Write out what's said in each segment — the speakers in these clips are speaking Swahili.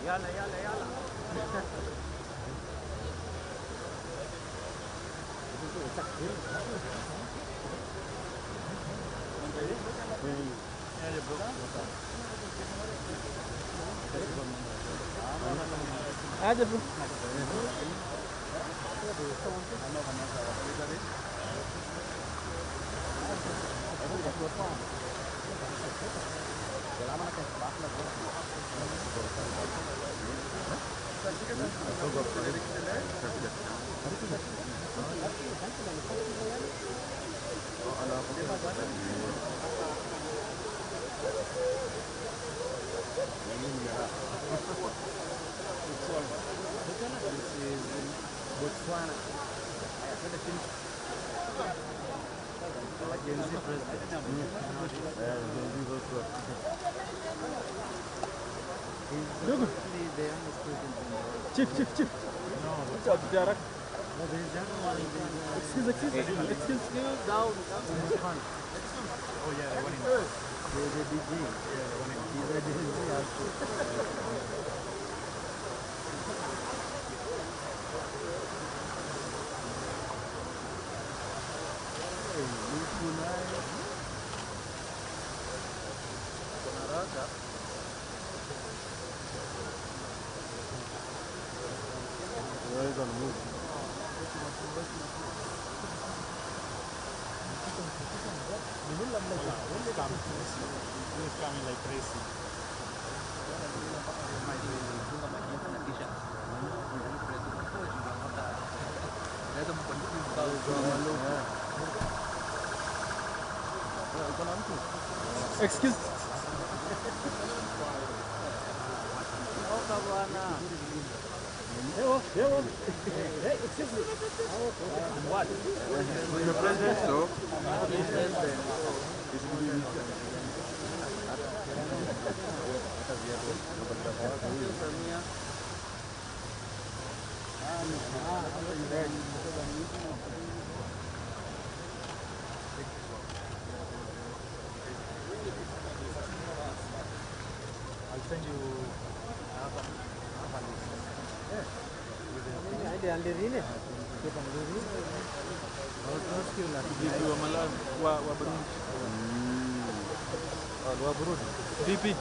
يلا يلا يلا هذا bro. Botswana. Chief. No. What's up, Jarak? Excuse. Down. Oh yeah, the one in the DJ. Yeah, the one in the DJ. Coming like crazy. Excuse. Hey, excuse me. What? The president, so? I'll send you VP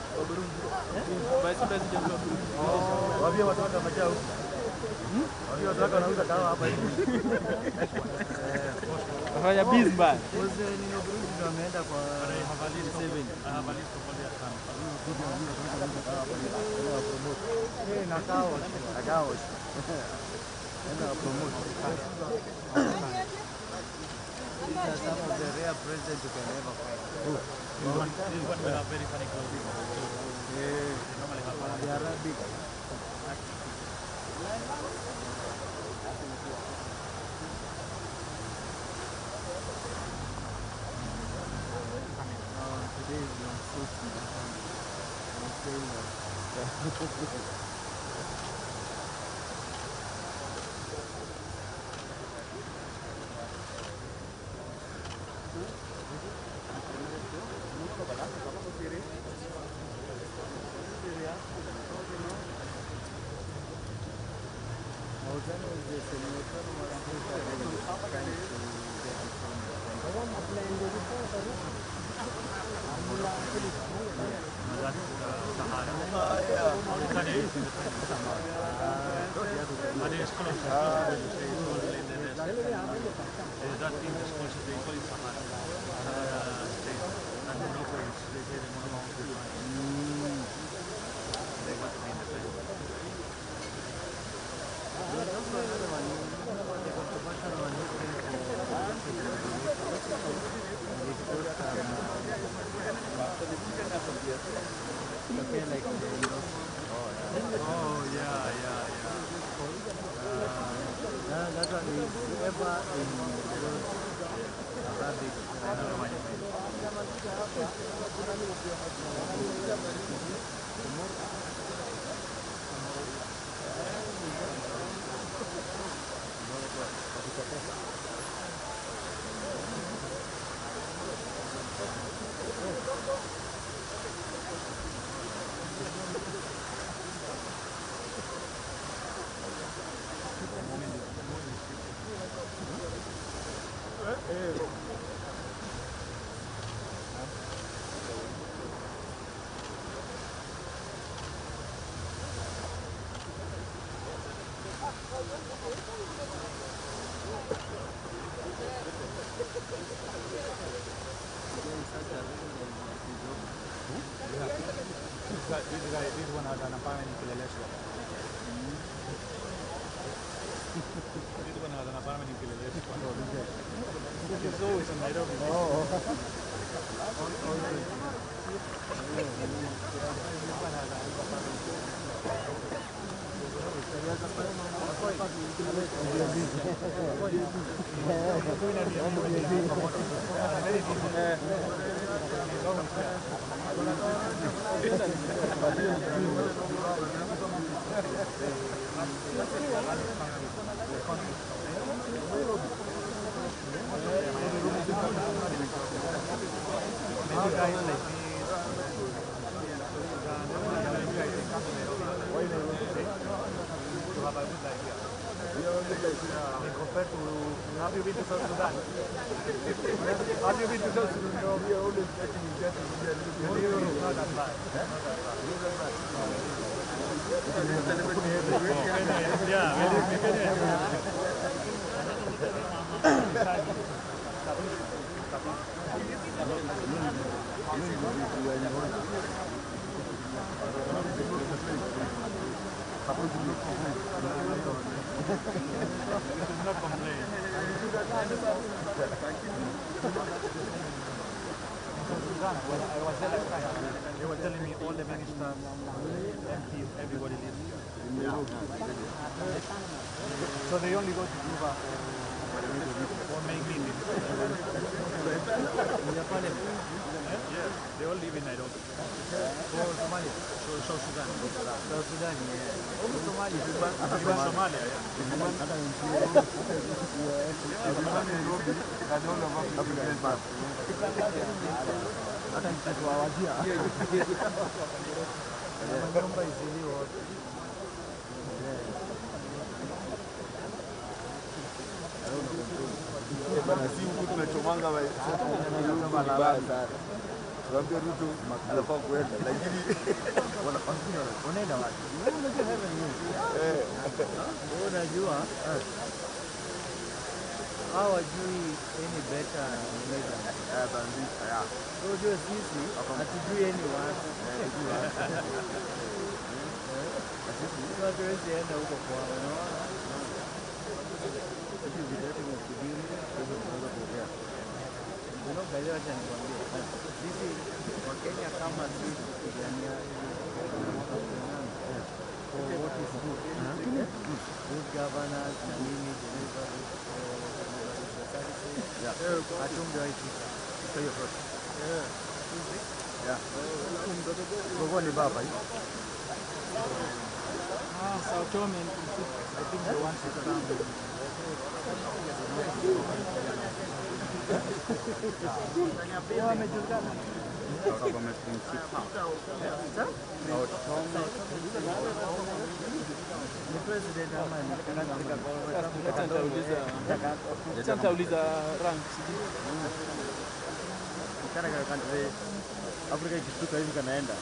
Vice President wa Burundi. Wabia watu wakamajaa huko. Wabia watu wanauza dawa hapa hivi. Haya bizba. Wazee ni Burundi ndio wameenda kwa Havalisi 7. Havalisi kwa sana. Nakao. Enda promote. These are some of the rare presidents you can ever find. This one we have very funny clothes. Normally have They are big. Today is so This one has an apartment in Kileleshwa. This one has an apartment in Kileleshwa. It's always in Nairobi. Compared to, have you been to South Sudan? Have you been to South Sudan? No, we are always getting just a little bit. Not that bad. Not complain. I was there last time. They were telling me all the ministers, MPs, everybody lives here. So they only go to Cuba for main meetings. Yes, they all live in Nairobi. For Somalia. South Sudan. South Sudan, yeah. Only Somalia. Even Somalia, yeah. Si huku tunachomanga vibaya sana. Tuambie Ruto anafaa kuenda lakini unaenda wapi? Unajua hawajui any better leader. Unajua sisi hatujui any watu. Sisi hatuwezi enda huko kwao, unaona? Unaelewa acha nikwambie. Sisi wa Kenya kama sisi kupigania for what is good. Good governance na nini delivery services. Hatungewahi fika. Hiyo yote. Kwa ni baba hiyo. Sao Tome and Principe, I think the ones that around the president Afrika ikishtuka hivi kanaenda.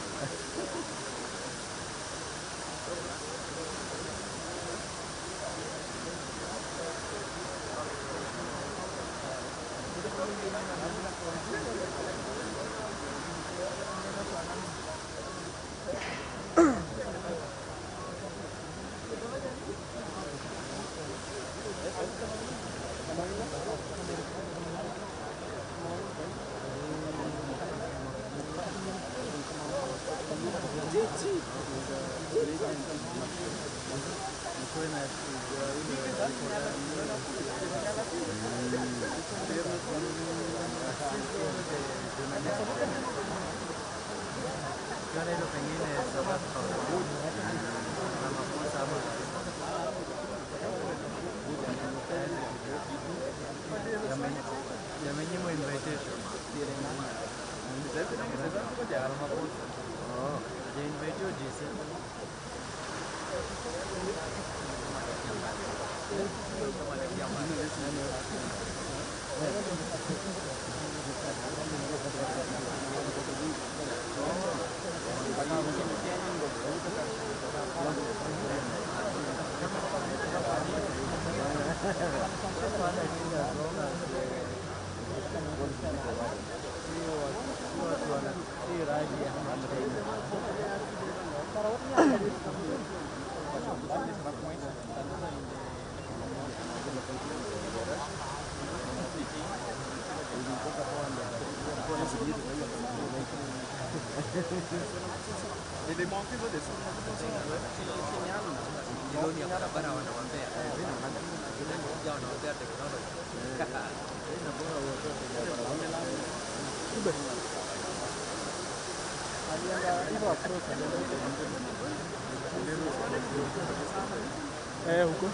huko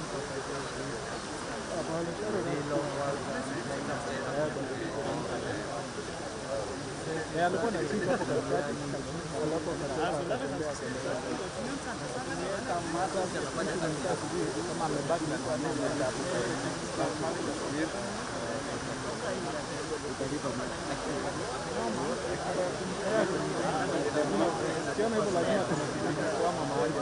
alikuwa na kitu hapo katikati, alafu kama amebaki na kwa nini kiona hivyo lazima tunakuwa mama wangu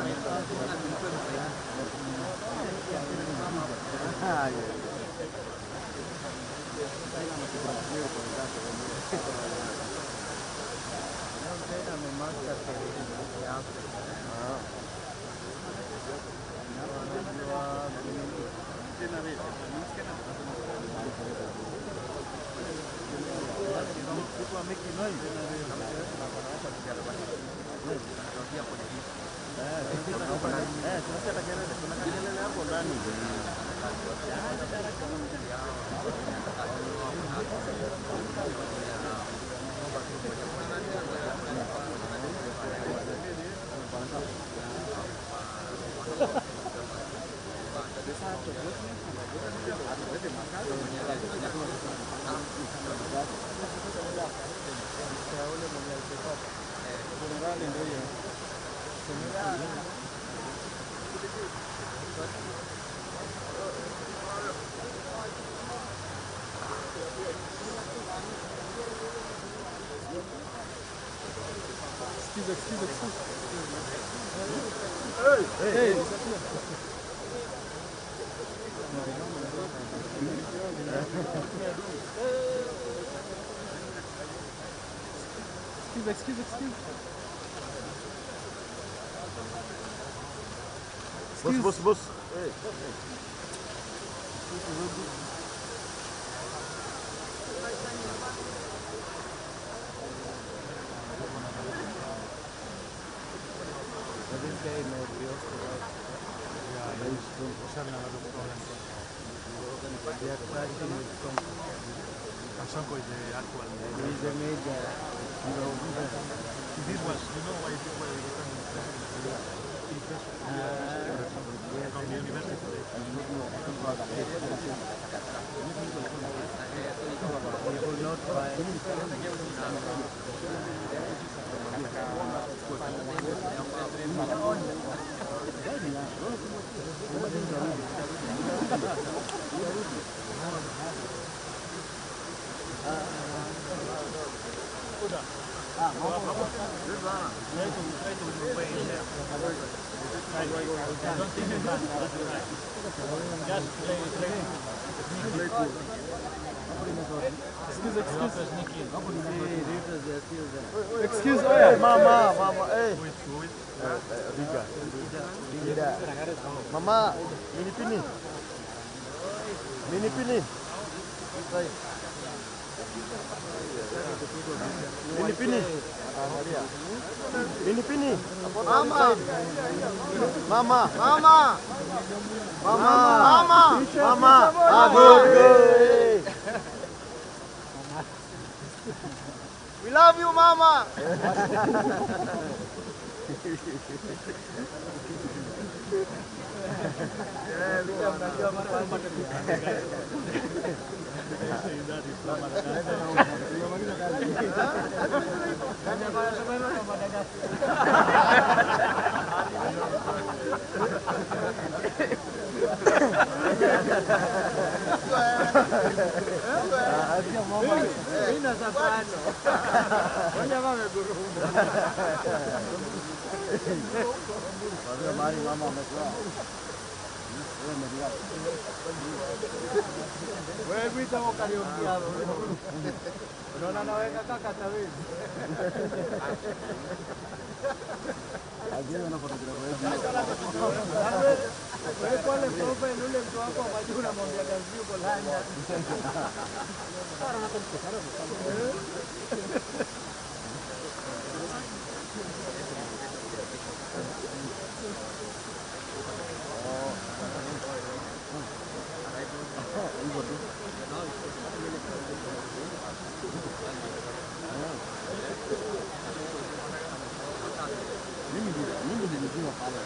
Excuse. Hey. Excuse. Boss. Hey. Excuse, hey, mama, hey. Rika. Mama, mini pini. Mama. Good. We love you, Mama. Wewe kuita ukaliongea. Unaona naweka kaka tawezi. Ajira na photography. Wewe pale profile ule mtu wako wa majuu unamwambia kazi uko London. Mimi nilijua pale.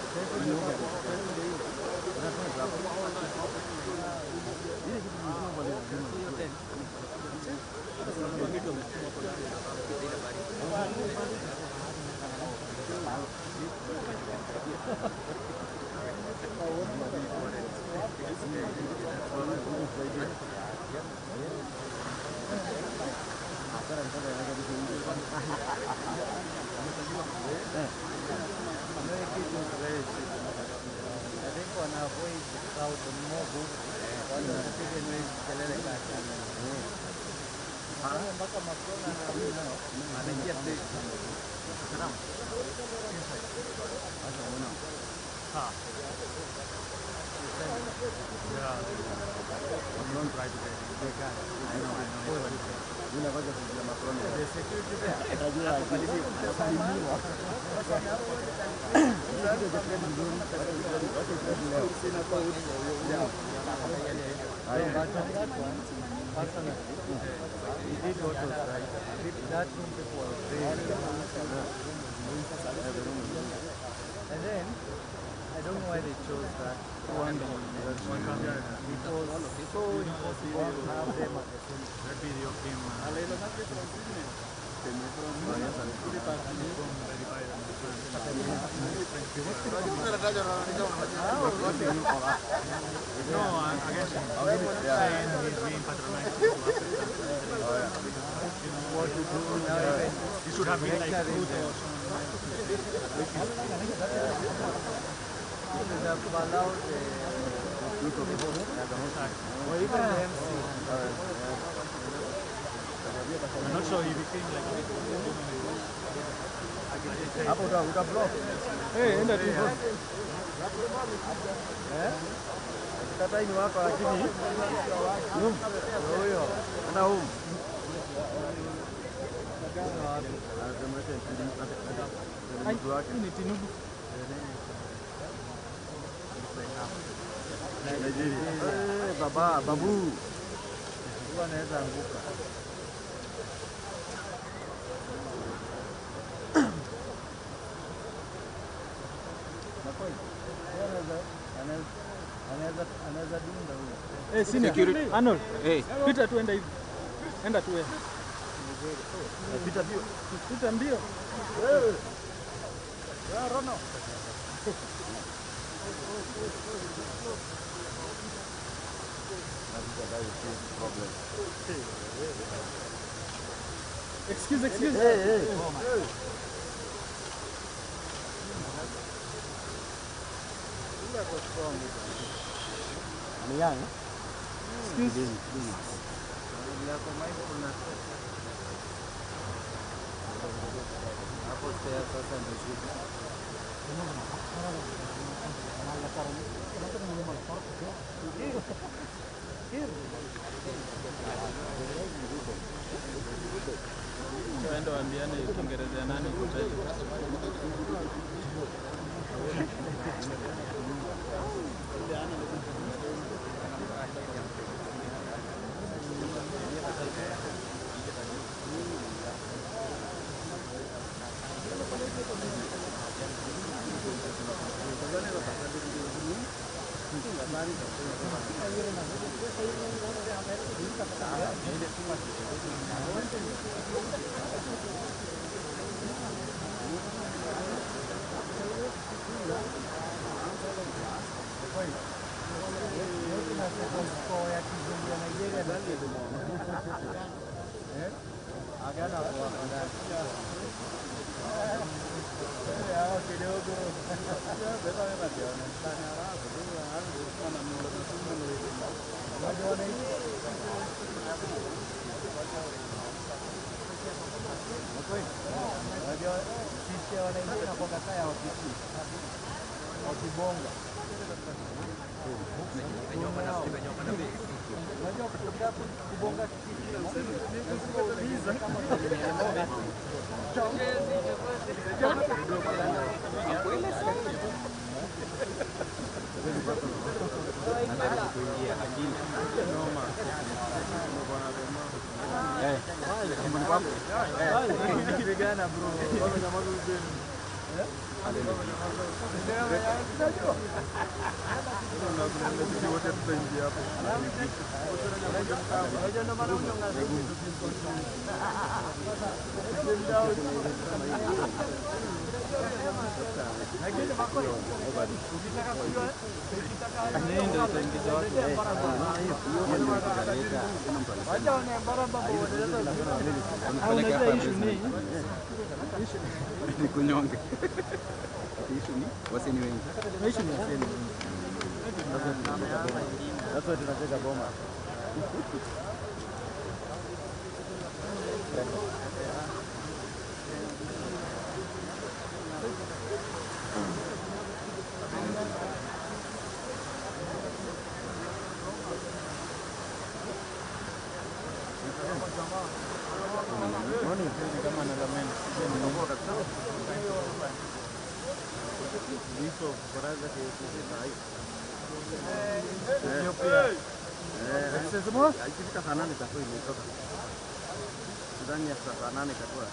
And then, I don't know why they chose that one because it's so impossible to have them at the same time. That video came no, against him. Saying he's being patronized. What to do now? He should have been like Ruto or someone. Should have allowed or even the MC. I'm not sure he became like Hapo utablock. Enda tu. Kata ini wako lakini huyo ana huko. Ni Tinubu. Baba, babu. Huwa anaweza anguka. Anaweza dunda huyo. Security. Arnold. Pita tu enda hivi. Enda tu wewe. Pita mbio. Pita mbio. Wewe. Ya Rono. Excuse. Hey. Niang. Excuse. Yako mindfulness. Hapo sasa ndio shida. Tuende waambiane Kiingereza ya nani kutaje. Agana kwa Sisi wananchi na kwa kata ya APT wakibonga unajua kubonga vijana bro ni kunyonge. Issue ni waseni wengi. Issue ni waseni wengi. Sasa tunacheza boma. Kama na lameni hizo baraza ikifika saa 8 itakuwa imetoka ndani ya saa 8 itakuwa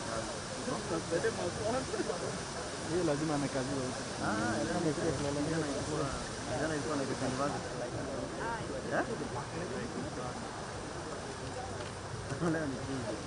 hiyo lazima amekaziwa huko. Jana ilikuwa na university. Leo ni Tuesday.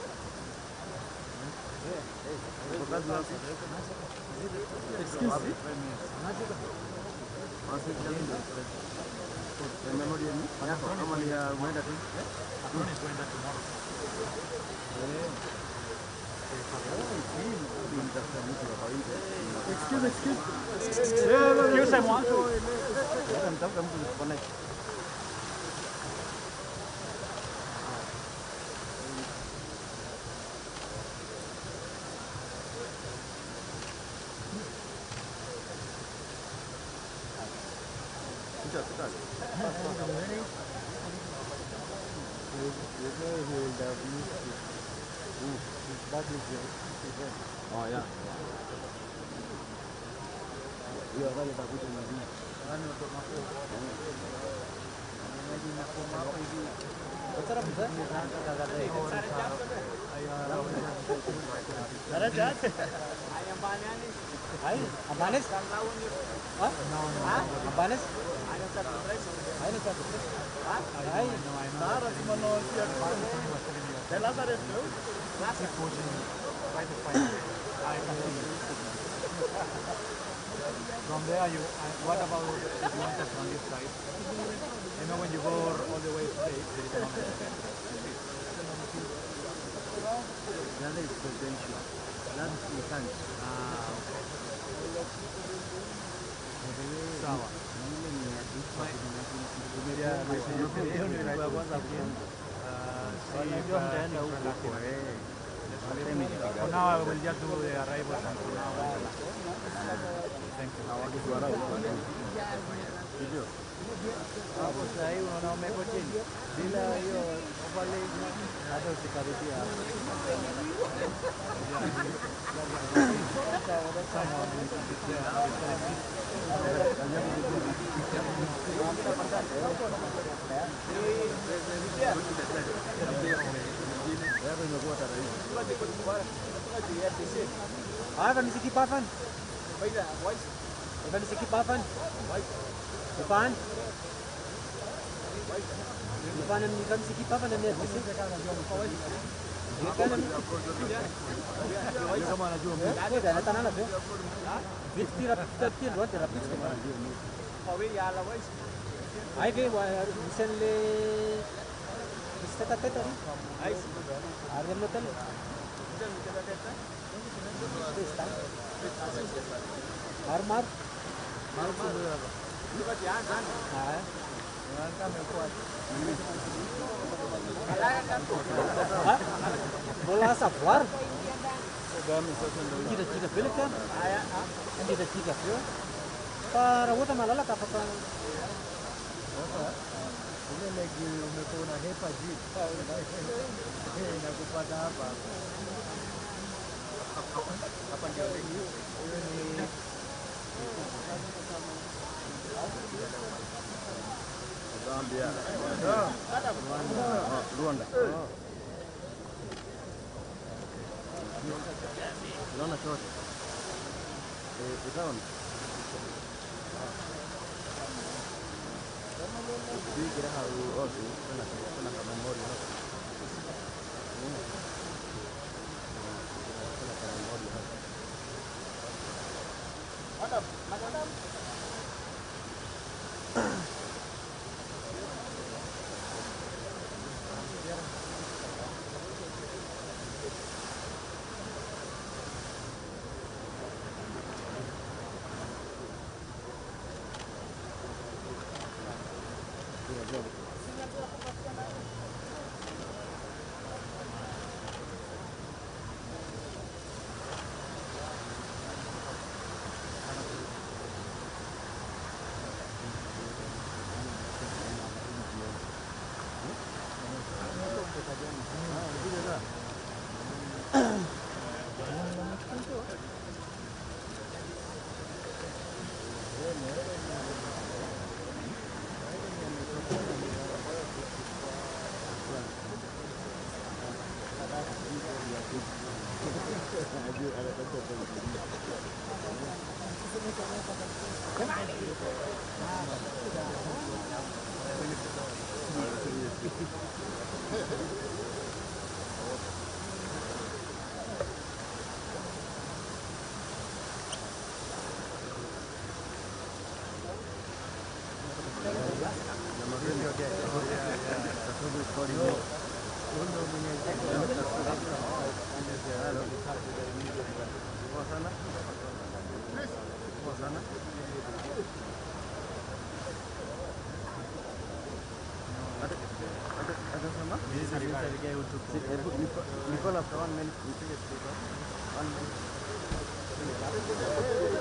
Excuse me. Excusez-moi. Oh yeah. Iya kali tak butuh lagi. Kan untuk masuk. Lagi nak masuk lagi. Betul bisa? Ada jat? Ayam panas ni. Ayam panas? Hah? Panas? Ayam satu price. Ayam satu price. Hah? Ayam. Taruh di mana siap. Dalam ada tu. Classic portion. From there, what about if you want us on this side? You know, when you go all the way straight, there is a mountain. That is potential. That you can't. Okay. Sawa. For now, I will just do the arrivals and for now. Thank you. Hapo sasa hivi unaona umeko chini bila hiyo overlay hata usikaribia Ivan, is keep Ivan? Ivan, is keep Ivan? Ivan? Ivan, Ivan, is keep Ivan? Armar Bola sabar. Kita pilih kan? Kita pilih. Para wote malala kapapa. Ile legi umekuwa na hepa juu. Nakupata hapa. Hapa ndio legi. Hiyo ni Zambia. Rwanda. Unaona chote. Utaona. Kira haru osu kuna kama mori hapo. Kuna kama mori hapo. Madam.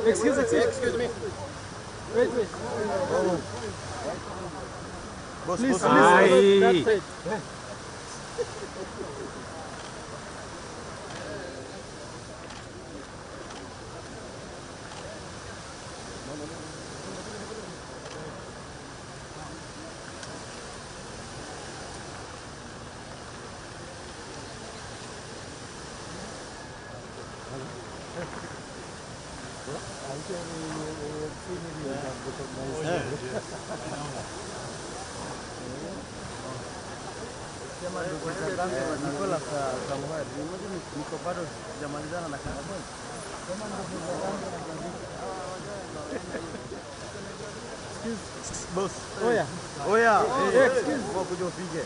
Excuse me. Wait. Oh. Please, that's it. boss. Oya. Excuse. Kwa kuja upige.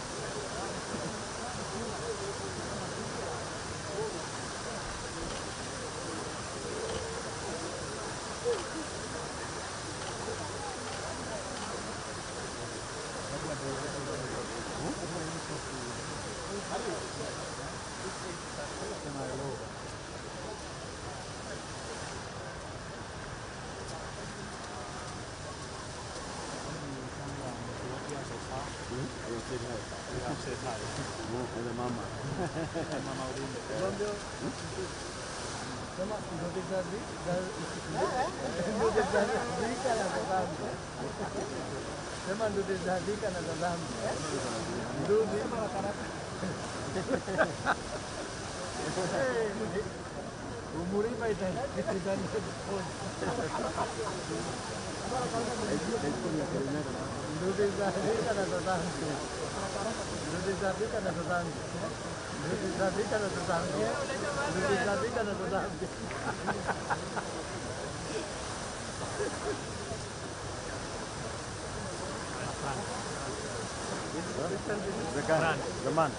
The man.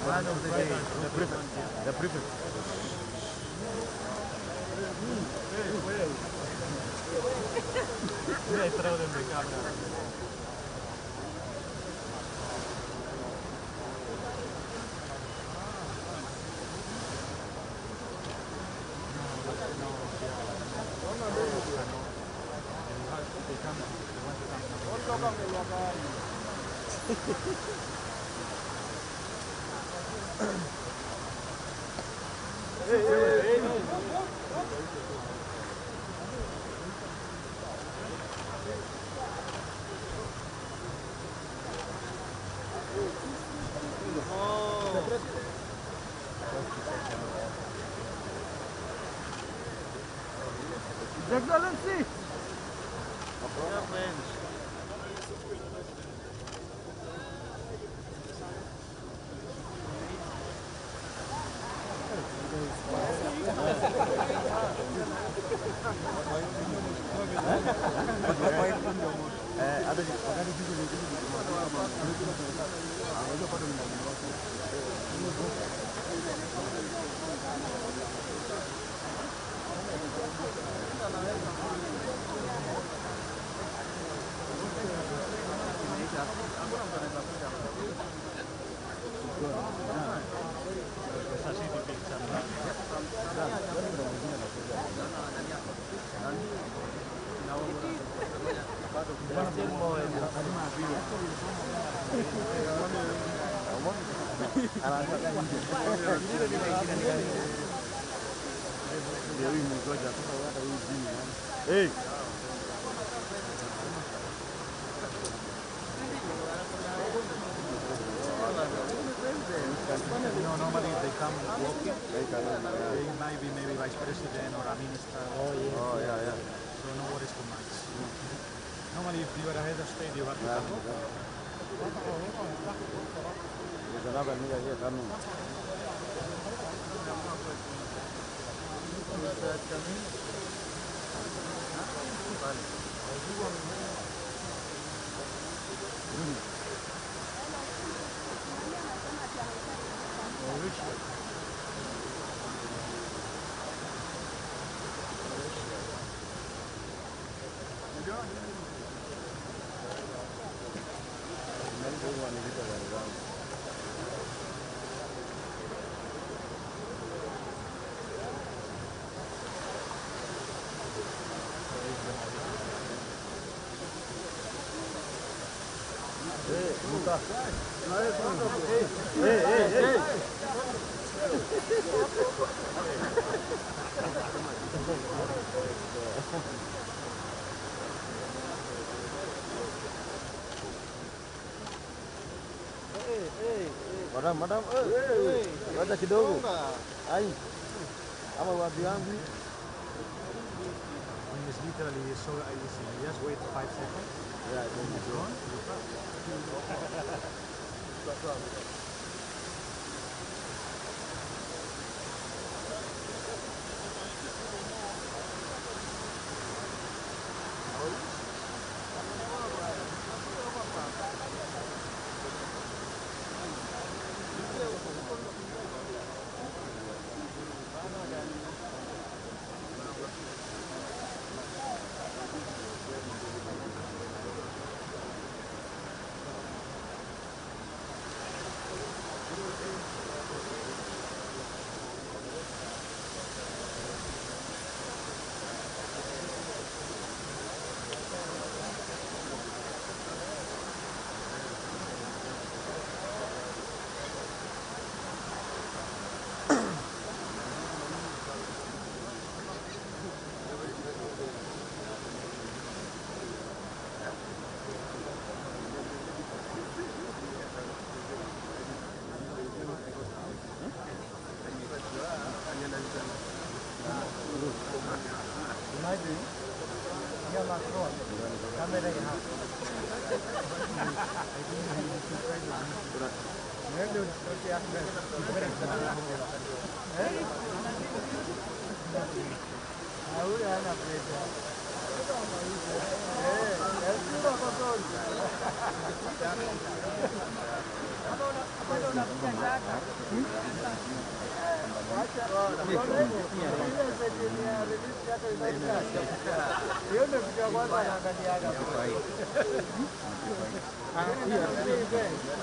Man of the day. The prefect. The prefect. I throw them the camera. Excellency! Hey! No, normally they come walking. They might be maybe vice president or a minister. Oh, yeah. So no worries too much. Normally if you are a head of state, you have to come. There's another nigga here coming. Hey. Madam, wacha kidogo. Ai. Ama wapi wangu? It's literally so easy. You just wait 5 seconds. Yeah, I think it's gone. Macron, camera यहाँ. Hiyo ndio kitu ya kwanza anaangaliaga.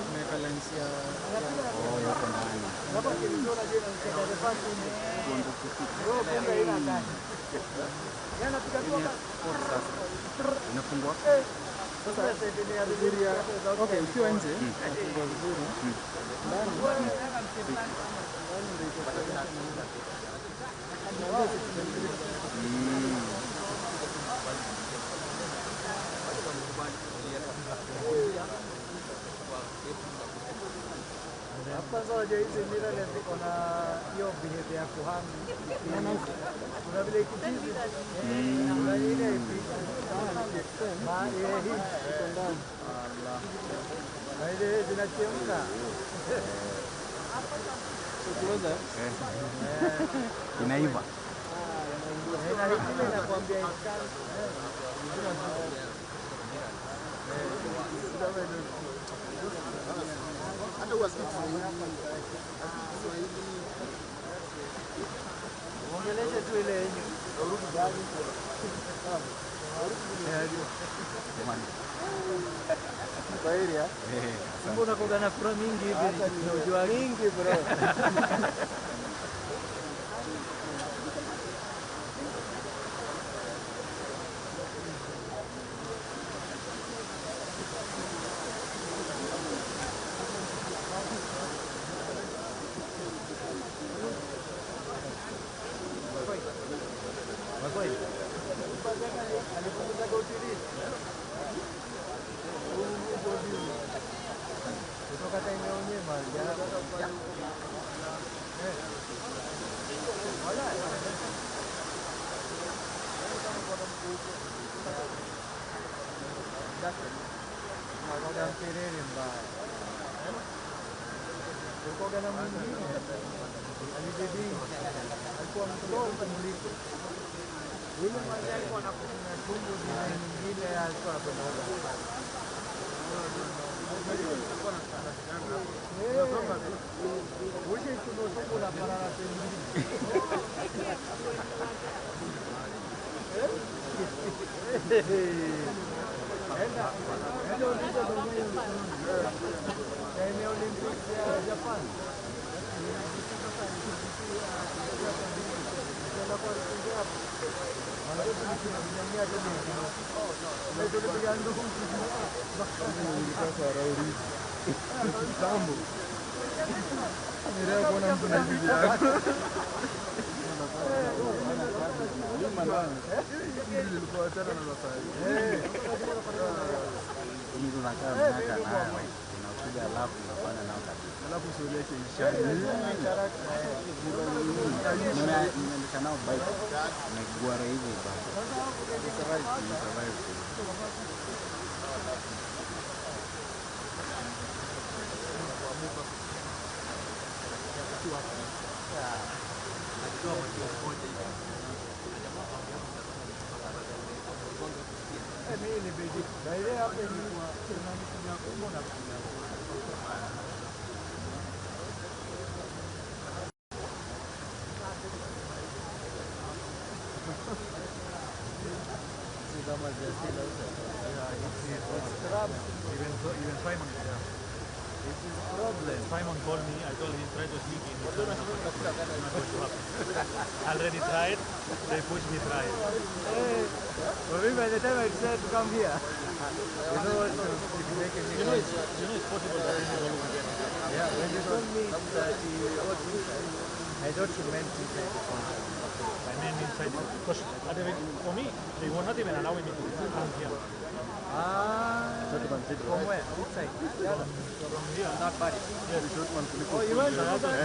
Tumeweka lens ya hapo ndani. Hapa kiliona jina ni redefine. Ndio kumbe ina ndani. Yana piga kwa Sasa inafungwa. sasa sasa vizuri ya Okay, ukiwa nje inafungwa vizuri. Ndani kwanza wajua hizi mila ziko na hiyo behavior ya kuhami. Kuna vile ikutizi. Kuna ile hii iko ndani. Na ile zinachemka. ukiweza inaiva. Na ile inakwambia iskani. Hata uwasikie Kiswahili. Ongeleshe tu ile yenye. Kwa area. Mbona kuna na furaha mingi hivi na ujua mingi bro. Nimeendesha nao bike naiguara hivi basi. Survive. Even Simon is there. This is a problem. Simon called me. I told him try to speak in English. Not going to happen. Already tried. They pushed me try. For me, by the time I said to come here, you know what? It's possible that this is all over again. Yeah. When you told me that he was inside, I thought you meant inside the country. I meant inside because for me, they were not even allowing me to come here. From where? Outside? From here. Not Paris? Yes. Oh, you went to that one?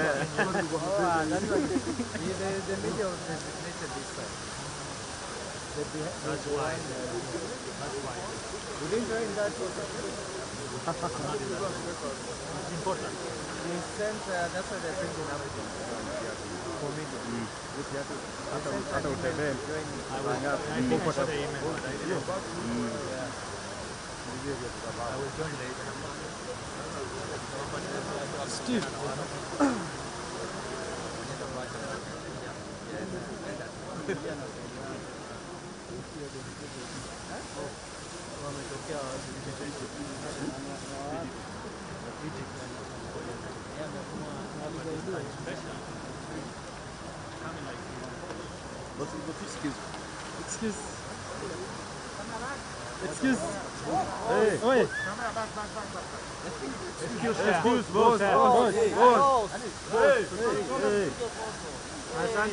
That's right. The media was designated this side. That's why. That's why. You didn't join that process? Not in that one. It's important. They sent, that's why they're sending up for media. They sent an email to join. I think I saw the email, but I didn't. Yeah. I will join later. Steve. wametokea Egypt. Special. Coming like But excuse. Excuse. Excuse. Hey. Oi. excuse, Boss. boss. Hey.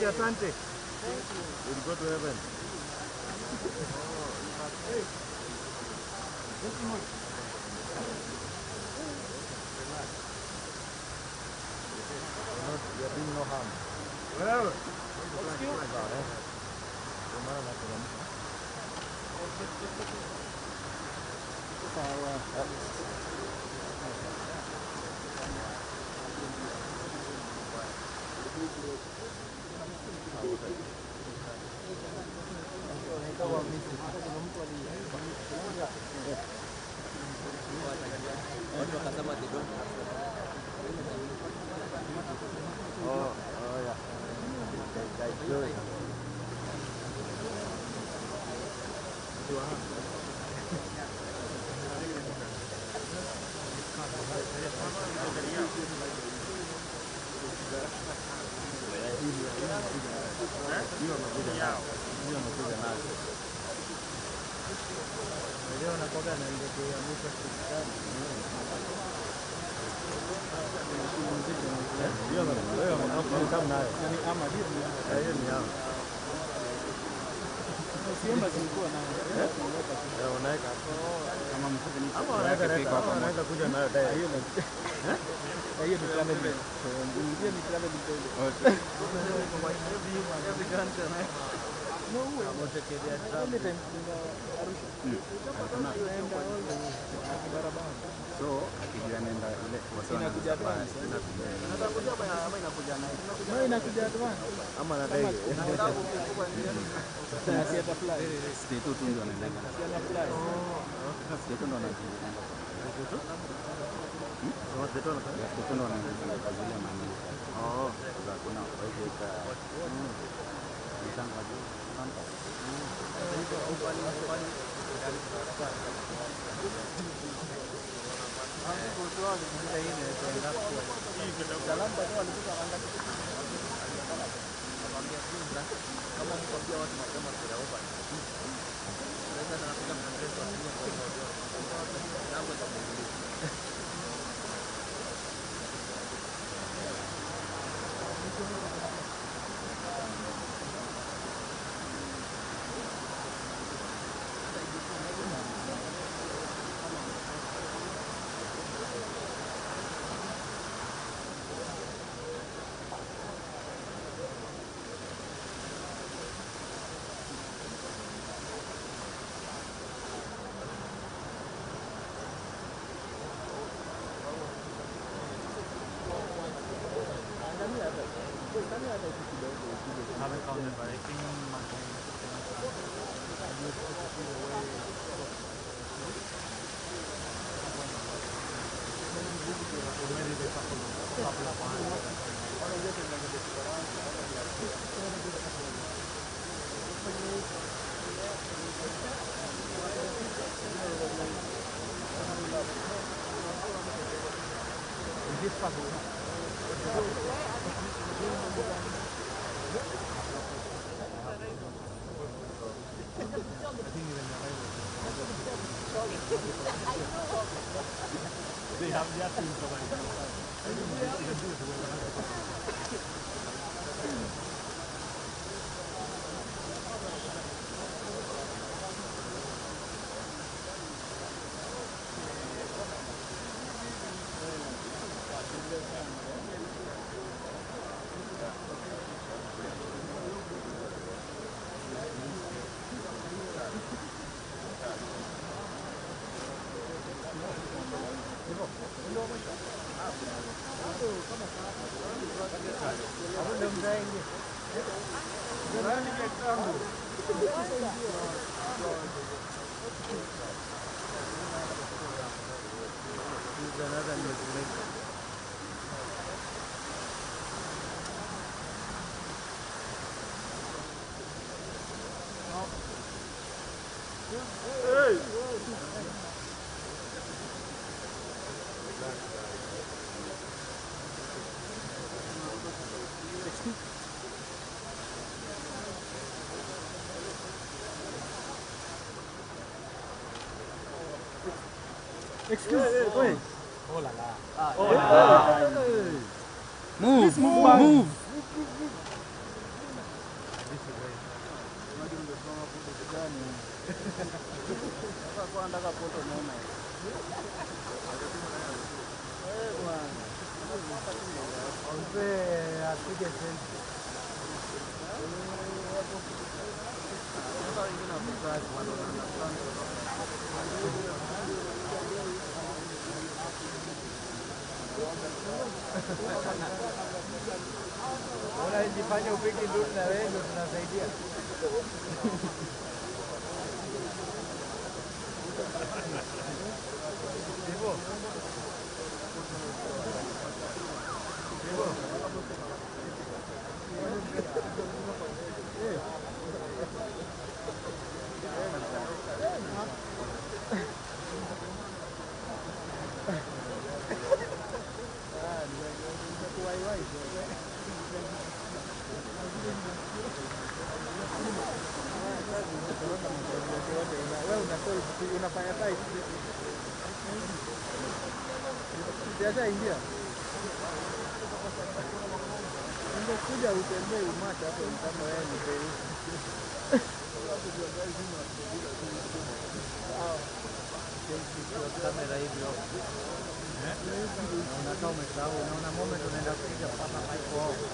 Asante. We'll go to heaven. You're doing no harm. Well, so akijua nenda ile inakuja advance inakuja advance ama na ndege state tu ndio anaenda state ndo anajifunza state ndo anajifunza kazi ya mama za kuna waiweka mtanga juu santa Excuse me. Oh la la. Move, move. Unajifanya upigi ndugu na wewe ndio tunasaidia. Hivyo. Unafanya site. Siacha ingia. Ungekuja utembee umati hapo kama wewe ni bei. Kamera hivyo. Unakaa umesahau, unaona moment unaenda kupiga kama haiko hapo.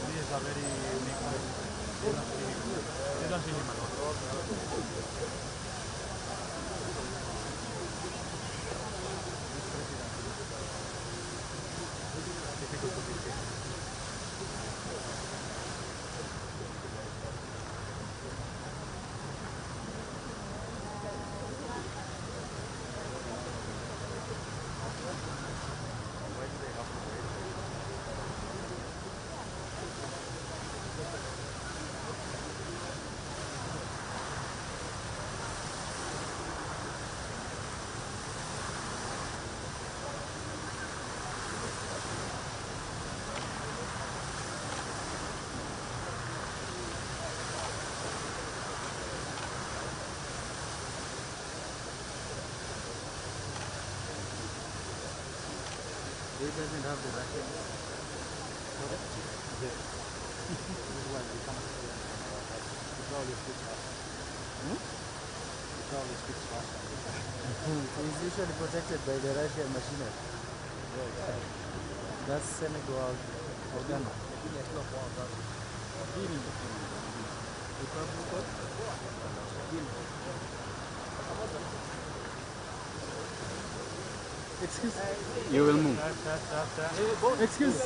These are very unique ones. They don't see him a lot. Difficult to be seen. Why do they have to wait? He doesn't have the Russian. This one becomes he probably speaks Russian. He probably speaks Russian. He's usually protected by the Russian machinery. That's Senegal or Ghana. Republic of Guinea. Excuse. You will move. Excuse.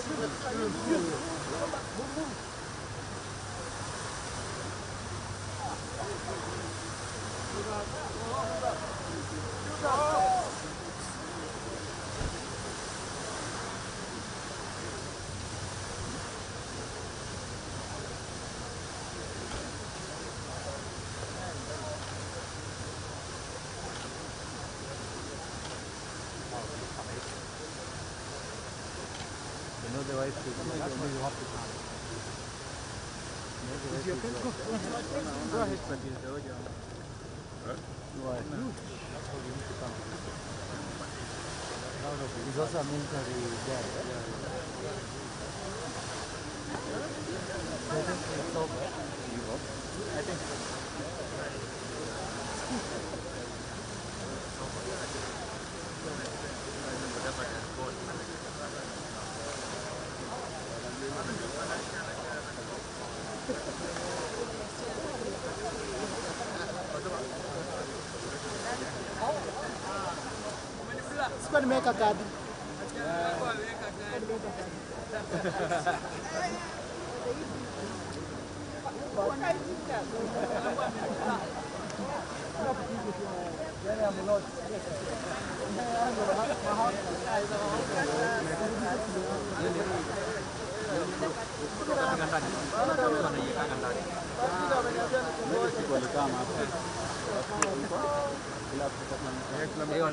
You know the wife to That's why you have to come. Go ahead, Patricia. Why? That's why you need to come. He's also a military guy. Presently it's over. I think so. Sikuwa nimeweka kadi.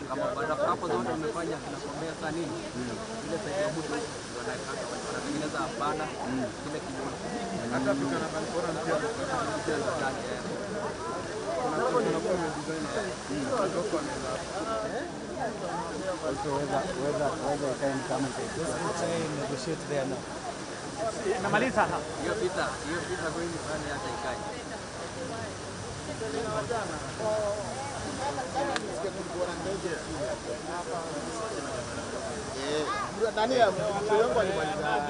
Kama baada hapo zote wamefanya kinasombea sana nini? Ile sasa ya mtu wanatengeneza banda kile kimoja. Hata Afrika na Bangkok pia negotiate there now. Namaliza. hiyo vita kweli sana hata ikae. Nani ya mtu yangu alimaliza.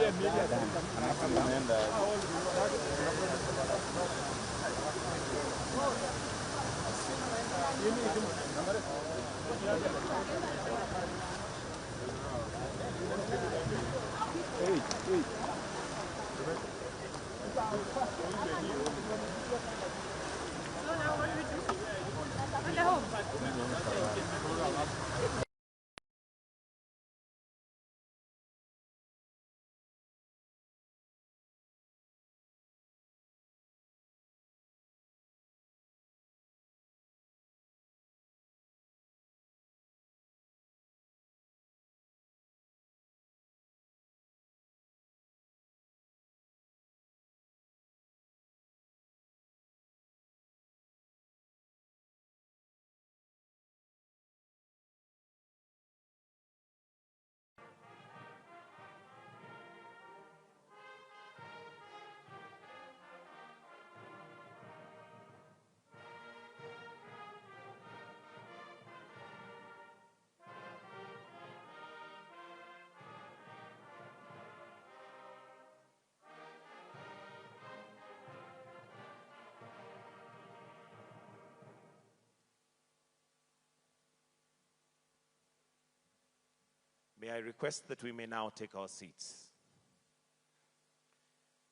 May I request that we may now take our seats.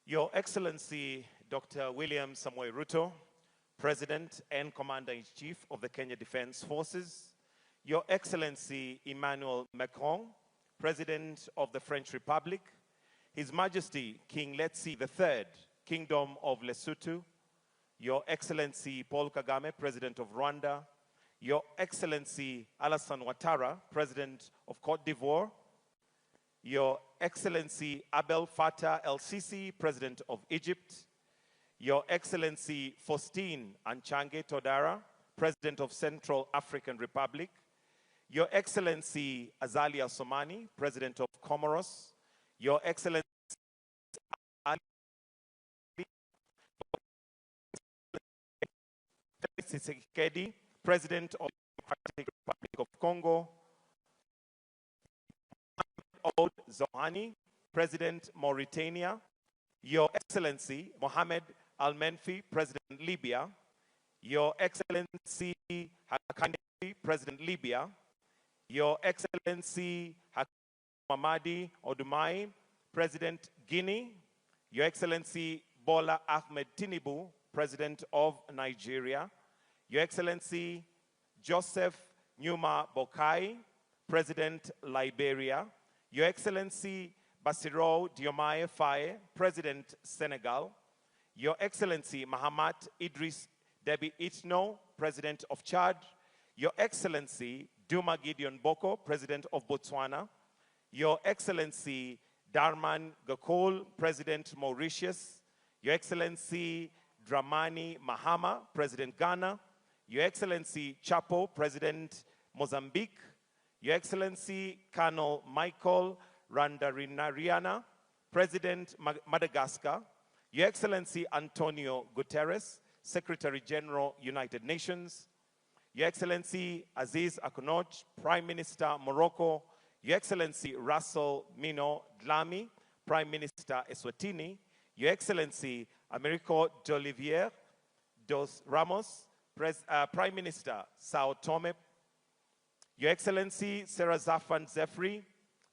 Your Excellency, Dr. William Samoei Ruto, President and Commander-in-Chief of the Kenya Defense Forces, Your Excellency Emmanuel Macron, President of the French Republic, His Majesty King Letsi III, Kingdom of Lesotho, Your Excellency Paul Kagame, President of Rwanda, Your Excellency Alassane Ouattara, President of Cote d'Ivoire, Your Excellency Abdel Fattah el-Sisi, President of Egypt, Your Excellency Faustin Anchange Todara, President of Central African Republic, Your Excellency Azali Assoumani, President of Comoros, Your Excellency Ali Tshisekedi, President of the Democratic Republic of Congo, Ould Zohani, President Mauritania, Your Excellency Mohamed Al-Menfi, President Libya, Your Excellency Hakane, President Libya, Your Excellency Mamadi Odumai, President Guinea, Your Excellency Bola Ahmed Tinubu, President of Nigeria, Your Excellency Joseph Nyuma Boakai, President Liberia, Your Excellency Bassirou Diomaye Faye, President Senegal, Your Excellency Mahamat Idris Deby Itno, President of Chad, Your Excellency Duma Gideon Boko, President of Botswana, Your Excellency Darman Gakol, President Mauritius, Your Excellency Dramani Mahama, President Ghana, Your Excellency Chapo, President Mozambique, Your Excellency Colonel Michael Randarinariana, President Madagascar, Your Excellency António Guterres, Secretary General, United Nations, Your Excellency Aziz Akonoj, Prime Minister Morocco, Your Excellency Russell Mino Dlami, Prime Minister Eswatini, Your Excellency Americo d'Olivier dos Ramos, Prime Minister Sao Tome, Your Excellency Sarah Zafan Zefri,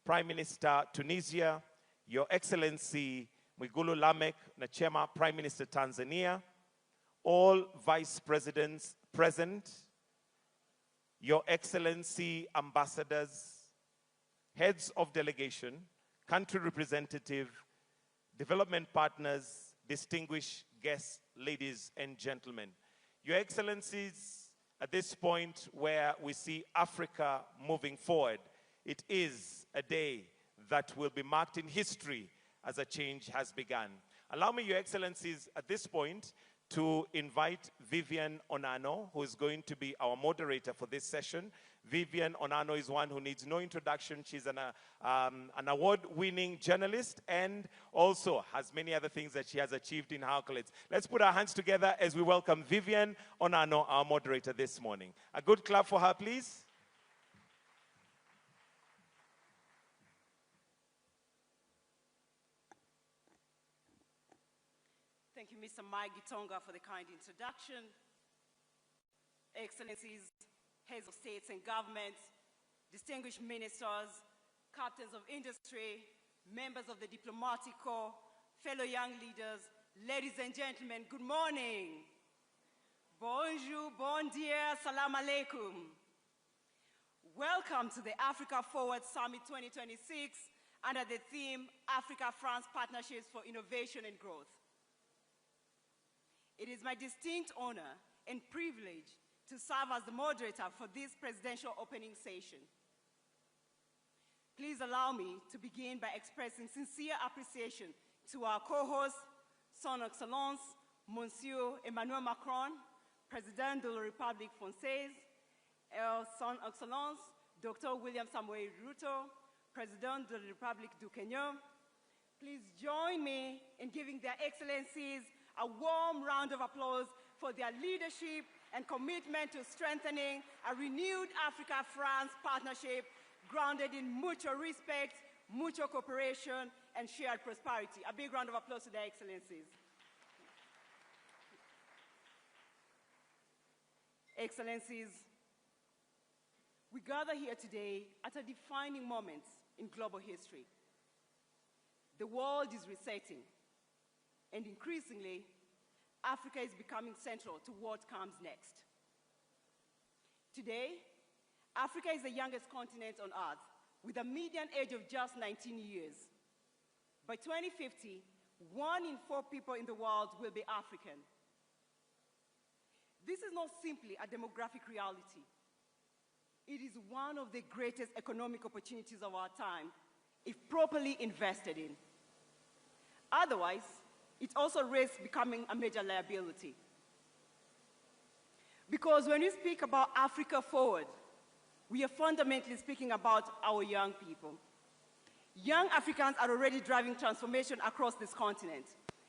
Prime Minister Tunisia, Your Excellency Mwigulu Lameck Nchemba, Prime Minister Tanzania, all Vice Presidents present, Your Excellency Ambassadors, Heads of Delegation, Country Representative, Development Partners, distinguished guests, ladies and gentlemen. Your Excellencies, at this point where we see Africa moving forward, it is a day that will be marked in history as a change has begun. Allow me, Your Excellencies, at this point to invite Vivian Onano, who is going to be our moderator for this session. Vivian Onano is one who needs no introduction. She's an award-winning journalist and also has many other things that she has achieved in her accolades. Let's put our hands together as we welcome Vivian Onano, our moderator this morning. A good clap for her, please. Thank you, Mr. Mike Gitonga, for the kind introduction. Excellencies, heads of states and governments, distinguished ministers, captains of industry, members of the diplomatic corps, fellow young leaders, ladies and gentlemen, good morning. Bonjour, bon dia, salam alaikum. Welcome to the Africa Forward Summit 2026 under the theme Africa-France Partnerships for Innovation and Growth. It is my distinct honor and privilege to serve as the moderator for this presidential opening session. Please allow me to begin by expressing sincere appreciation to our co-host, Son Excellence, Monsieur Emmanuel Macron, President de la République Française, Son Excellence, Dr. William Samoei Ruto, President de la République du Kenya. Please join me in giving their excellencies a warm round of applause for their leadership and commitment to strengthening a renewed Africa-France partnership grounded in mutual respect, mutual cooperation, and shared prosperity. A big round of applause to their excellencies. Excellencies, we gather here today at a defining moment in global history. The world is resetting, and increasingly, Africa is becoming central to what comes next. Today, Africa is the youngest continent on Earth, with a median age of just 19 years. By 2050, 1 in 4 people in the world will be African. This is not simply a demographic reality. It is one of the greatest economic opportunities of our time, if properly invested in. Otherwise, it also risks becoming a major liability. Because when we speak about Africa Forward, we are fundamentally speaking about our young people. Young Africans are already driving transformation across this continent.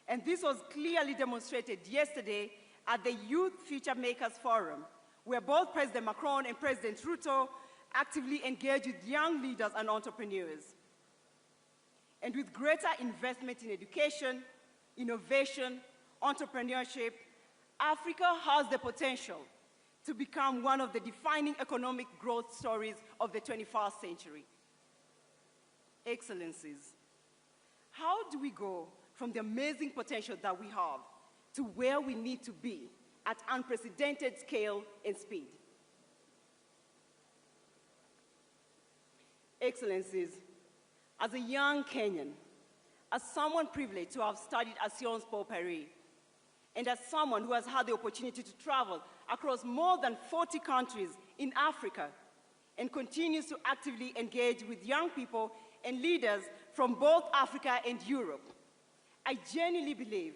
And this was clearly demonstrated yesterday at the Youth Future Makers Forum, where both President Macron and President Ruto actively engage with young leaders and entrepreneurs. And with greater investment in education, innovation, entrepreneurship, Africa has the potential to become one of the defining economic growth stories of the 21st century. Excellencies, how do we go from the amazing potential that we have to where we need to be at unprecedented scale and speed? Excellencies, as a young Kenyan, as someone privileged to have studied at Sciences Po Paris, and as someone who has had the opportunity to travel across more than 40 countries in Africa and continues to actively engage with young people and leaders from both Africa and Europe, I genuinely believe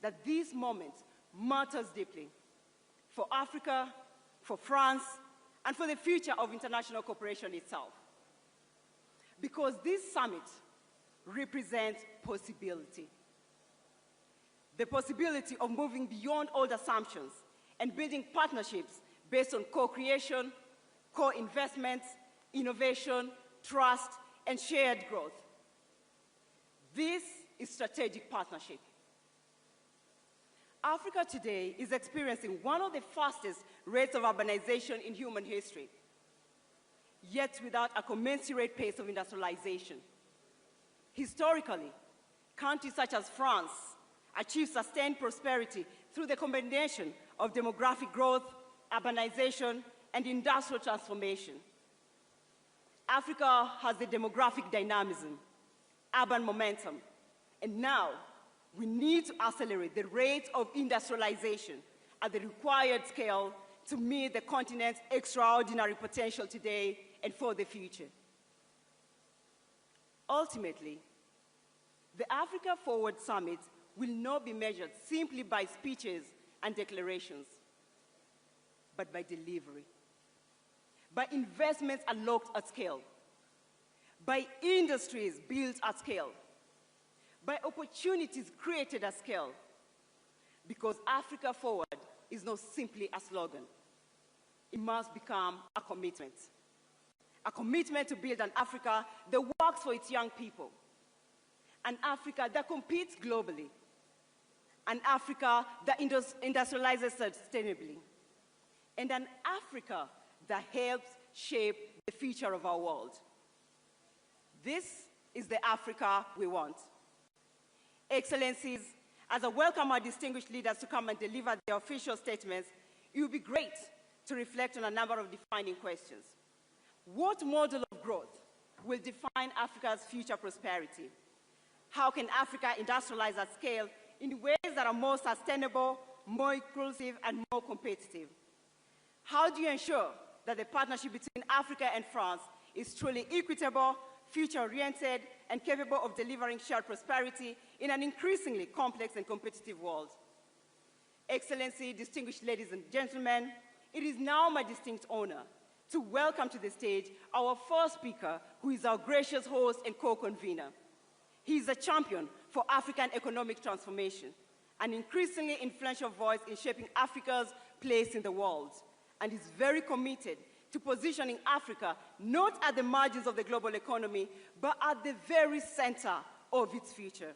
that this moment matters deeply for Africa, for France, and for the future of international cooperation itself. Because this summit represents possibility. The possibility of moving beyond old assumptions and building partnerships based on co-creation, co-investments, innovation, trust, and shared growth. This is strategic partnership. Africa today is experiencing one of the fastest rates of urbanization in human history. yet without a commensurate pace of industrialization. Historically, countries such as France achieved sustained prosperity through the combination of demographic growth, urbanization, and industrial transformation. Africa has the demographic dynamism, urban momentum, and now we need to accelerate the rate of industrialization at the required scale to meet the continent's extraordinary potential today and for the future. Ultimately, the Africa Forward Summit will not be measured simply by speeches and declarations, but by delivery, by investments unlocked at scale, by industries built at scale, by opportunities created at scale, because Africa Forward is not simply a slogan. It must become a commitment to build an Africa that works for its young people, an Africa that competes globally, an Africa that industrializes sustainably, and an Africa that helps shape the future of our world. This is the Africa we want. Excellencies, as I welcome our distinguished leaders to come and deliver their official statements, it would be great to reflect on a number of defining questions. What model of growth will define Africa's future prosperity? How can Africa industrialize at scale in ways that are more sustainable, more inclusive, and more competitive? How do you ensure that the partnership between Africa and France is truly equitable, future-oriented, and capable of delivering shared prosperity in an increasingly complex and competitive world? Excellency, distinguished ladies and gentlemen, it is now my distinct honor to welcome to the stage our first speaker, who is our gracious host and co-convener. He is a champion for African economic transformation, an increasingly influential voice in shaping Africa's place in the world, and is very committed to positioning Africa not at the margins of the global economy, but at the very center of its future.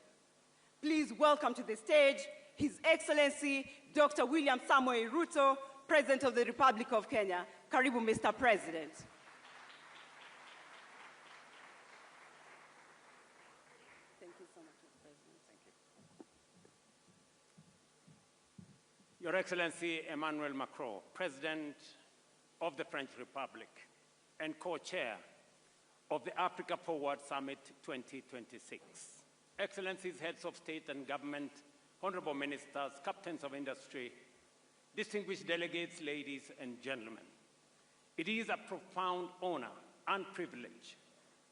Please welcome to the stage His Excellency Dr. William Samoei Ruto, President of the Republic of Kenya. Karibu, Mr. President. Thank you so much, Mr. President. Thank you. Your Excellency Emmanuel Macron, President of the French Republic and co-chair of the Africa Forward Summit 2026. Excellencies, heads of state and government, honorable ministers, captains of industry, distinguished delegates, ladies and gentlemen. It is a profound honor and privilege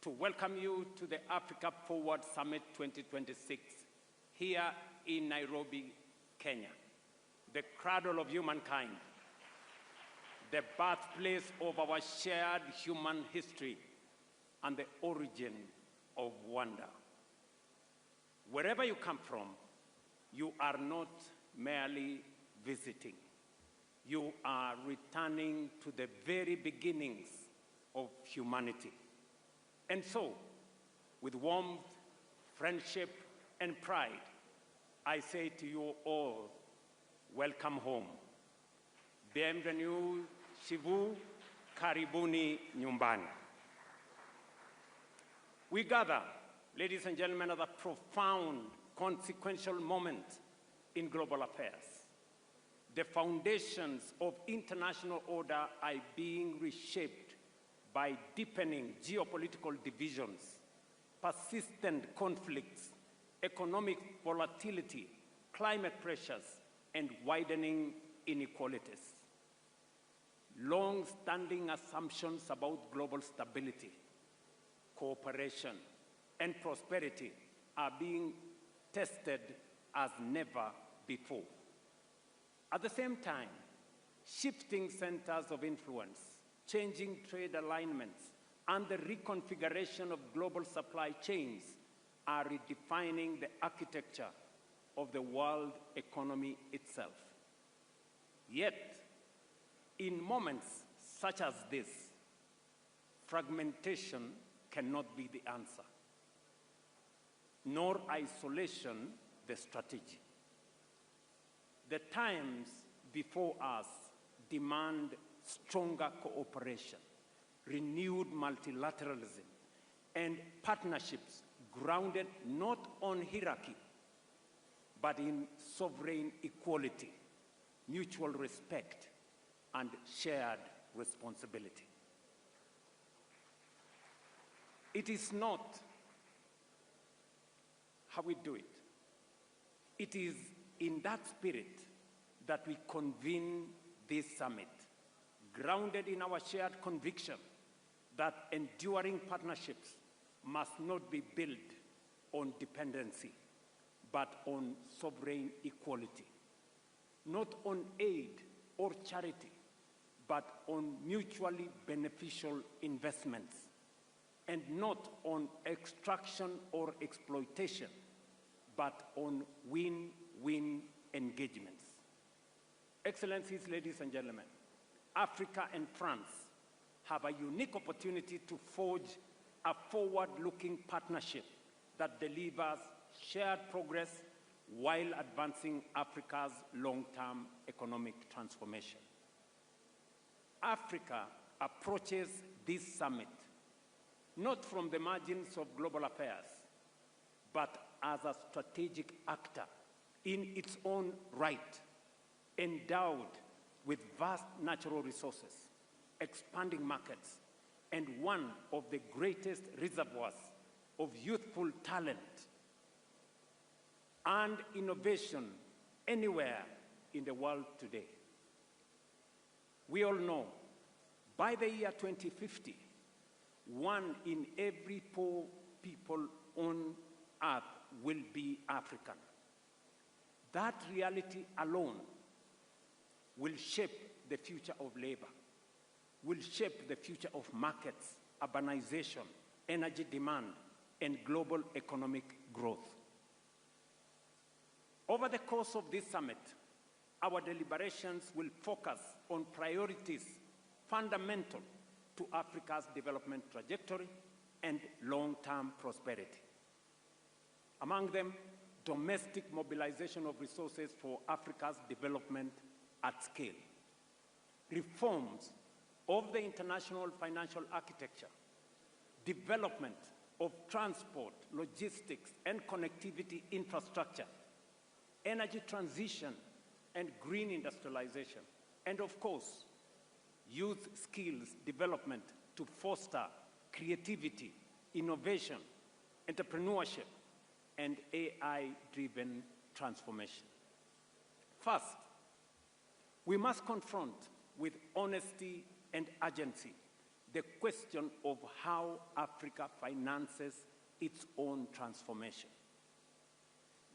to welcome you to the Africa Forward Summit 2026 here in Nairobi, Kenya, the cradle of humankind, the birthplace of our shared human history, and the origin of wonder. Wherever you come from, you are not merely visiting. You are returning to the very beginnings of humanity. And so, with warmth, friendship, and pride, I say to you all, welcome home. Bienvenue chez vous, karibuni nyumbani. We gather, ladies and gentlemen, at a profound, consequential moment in global affairs. The foundations of international order are being reshaped by deepening geopolitical divisions, persistent conflicts, economic volatility, climate pressures, and widening inequalities. Long-standing assumptions about global stability, cooperation, and prosperity are being tested as never before. At the same time, shifting centers of influence, changing trade alignments, and the reconfiguration of global supply chains are redefining the architecture of the world economy itself. Yet, in moments such as this, fragmentation cannot be the answer, nor isolation the strategy. The times before us demand stronger cooperation, renewed multilateralism, and partnerships grounded not on hierarchy, but in sovereign equality, mutual respect, and shared responsibility. It is not how we do it. It is in that spirit that we convene this summit, grounded in our shared conviction that enduring partnerships must not be built on dependency, but on sovereign equality, not on aid or charity, but on mutually beneficial investments, and not on extraction or exploitation, but on win-win engagements. Excellencies, ladies and gentlemen, Africa and France have a unique opportunity to forge a forward-looking partnership that delivers shared progress while advancing Africa's long-term economic transformation. Africa approaches this summit not from the margins of global affairs, but as a strategic actor in its own right, endowed with vast natural resources, expanding markets, and one of the greatest reservoirs of youthful talent and innovation anywhere in the world today. We all know, by the year 2050, 1 in every 4 people on Earth will be African. That reality alone will shape the future of labor, will shape the future of markets, urbanization, energy demand, and global economic growth. Over the course of this summit, our deliberations will focus on priorities fundamental to Africa's development trajectory and long-term prosperity. Among them, domestic mobilization of resources for Africa's development at scale, reforms of the international financial architecture, development of transport, logistics, and connectivity infrastructure, energy transition and green industrialization, and of course, youth skills development to foster creativity, innovation, entrepreneurship, and AI-driven transformation. First, we must confront with honesty and urgency the question of how Africa finances its own transformation.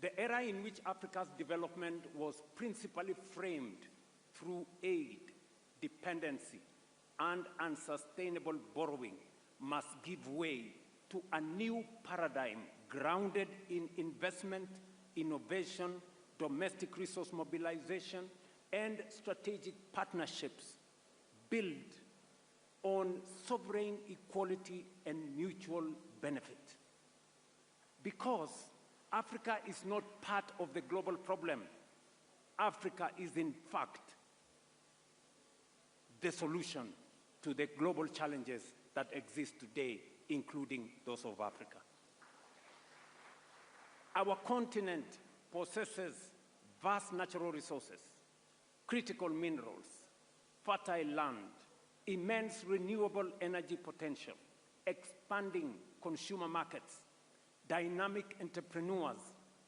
The era in which Africa's development was principally framed through aid, dependency, and unsustainable borrowing must give way to a new paradigm grounded in investment, innovation, domestic resource mobilization, and strategic partnerships built on sovereign equality and mutual benefit. Because Africa is not part of the global problem. Africa is, in fact, the solution to the global challenges that exist today, including those of Africa. Our continent possesses vast natural resources, critical minerals, fertile land, immense renewable energy potential, expanding consumer markets, dynamic entrepreneurs,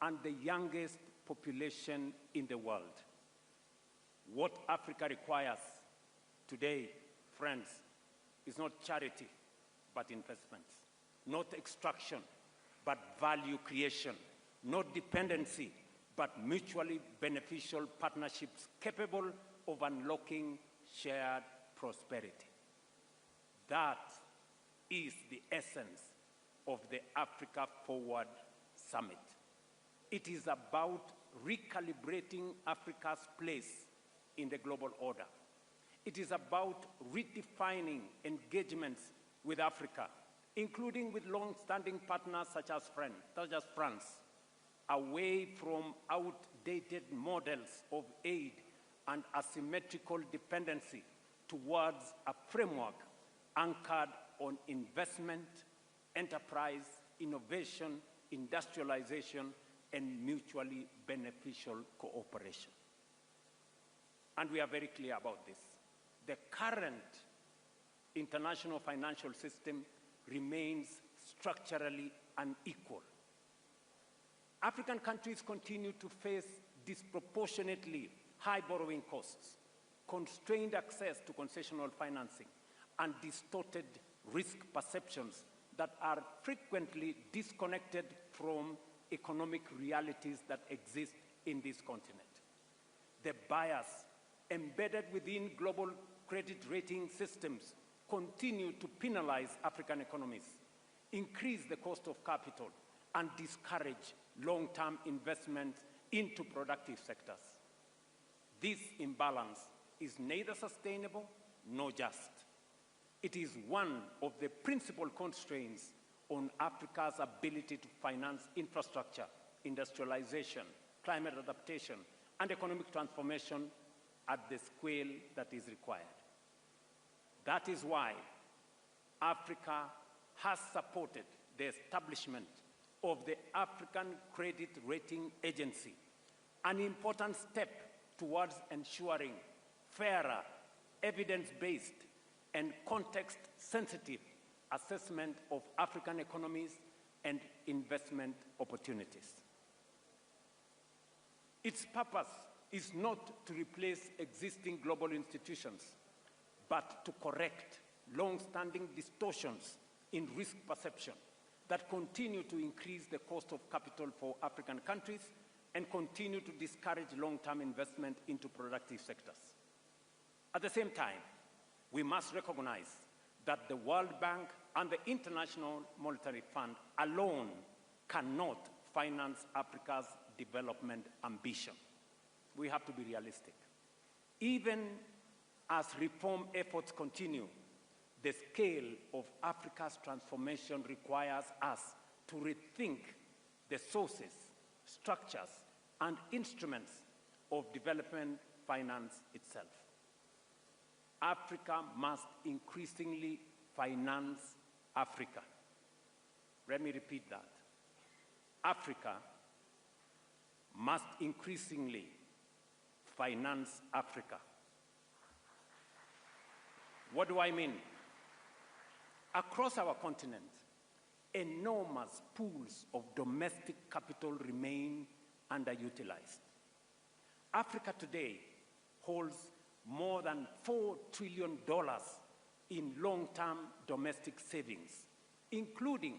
and the youngest population in the world. What Africa requires today, friends, is not charity, but investments, not extraction, but value creation, not dependency, but mutually beneficial partnerships capable of unlocking shared prosperity. That is the essence of the Africa Forward Summit. It is about recalibrating Africa's place in the global order. It is about redefining engagements with Africa, including with long-standing partners such as France, away from outdated models of aid and asymmetrical dependency towards a framework anchored on investment, enterprise, innovation, industrialization, and mutually beneficial cooperation. And we are very clear about this. The current international financial system remains structurally unequal. African countries continue to face disproportionately high borrowing costs, constrained access to concessional financing, and distorted risk perceptions that are frequently disconnected from economic realities that exist in this continent. The bias embedded within global credit rating systems continue to penalize African economies, increase the cost of capital, and discourage long-term investment into productive sectors. This imbalance is neither sustainable nor just. It is one of the principal constraints on Africa's ability to finance infrastructure, industrialization, climate adaptation, and economic transformation at the scale that is required. That is why Africa has supported the establishment of the African Credit Rating Agency, an important step towards ensuring fairer, evidence-based, and context-sensitive assessment of African economies and investment opportunities. Its purpose is not to replace existing global institutions, but to correct long-standing distortions in risk perception that continue to increase the cost of capital for African countries and continue to discourage long-term investment into productive sectors. At the same time, we must recognize that the World Bank and the International Monetary Fund alone cannot finance Africa's development ambition. We have to be realistic. Even as reform efforts continue, the scale of Africa's transformation requires us to rethink the sources, structures, and instruments of development finance itself. Africa must increasingly finance Africa. Let me repeat that. Africa must increasingly finance Africa. What do I mean? Across our continent, enormous pools of domestic capital remain underutilized. Africa today holds more than $4 trillion in long-term domestic savings, including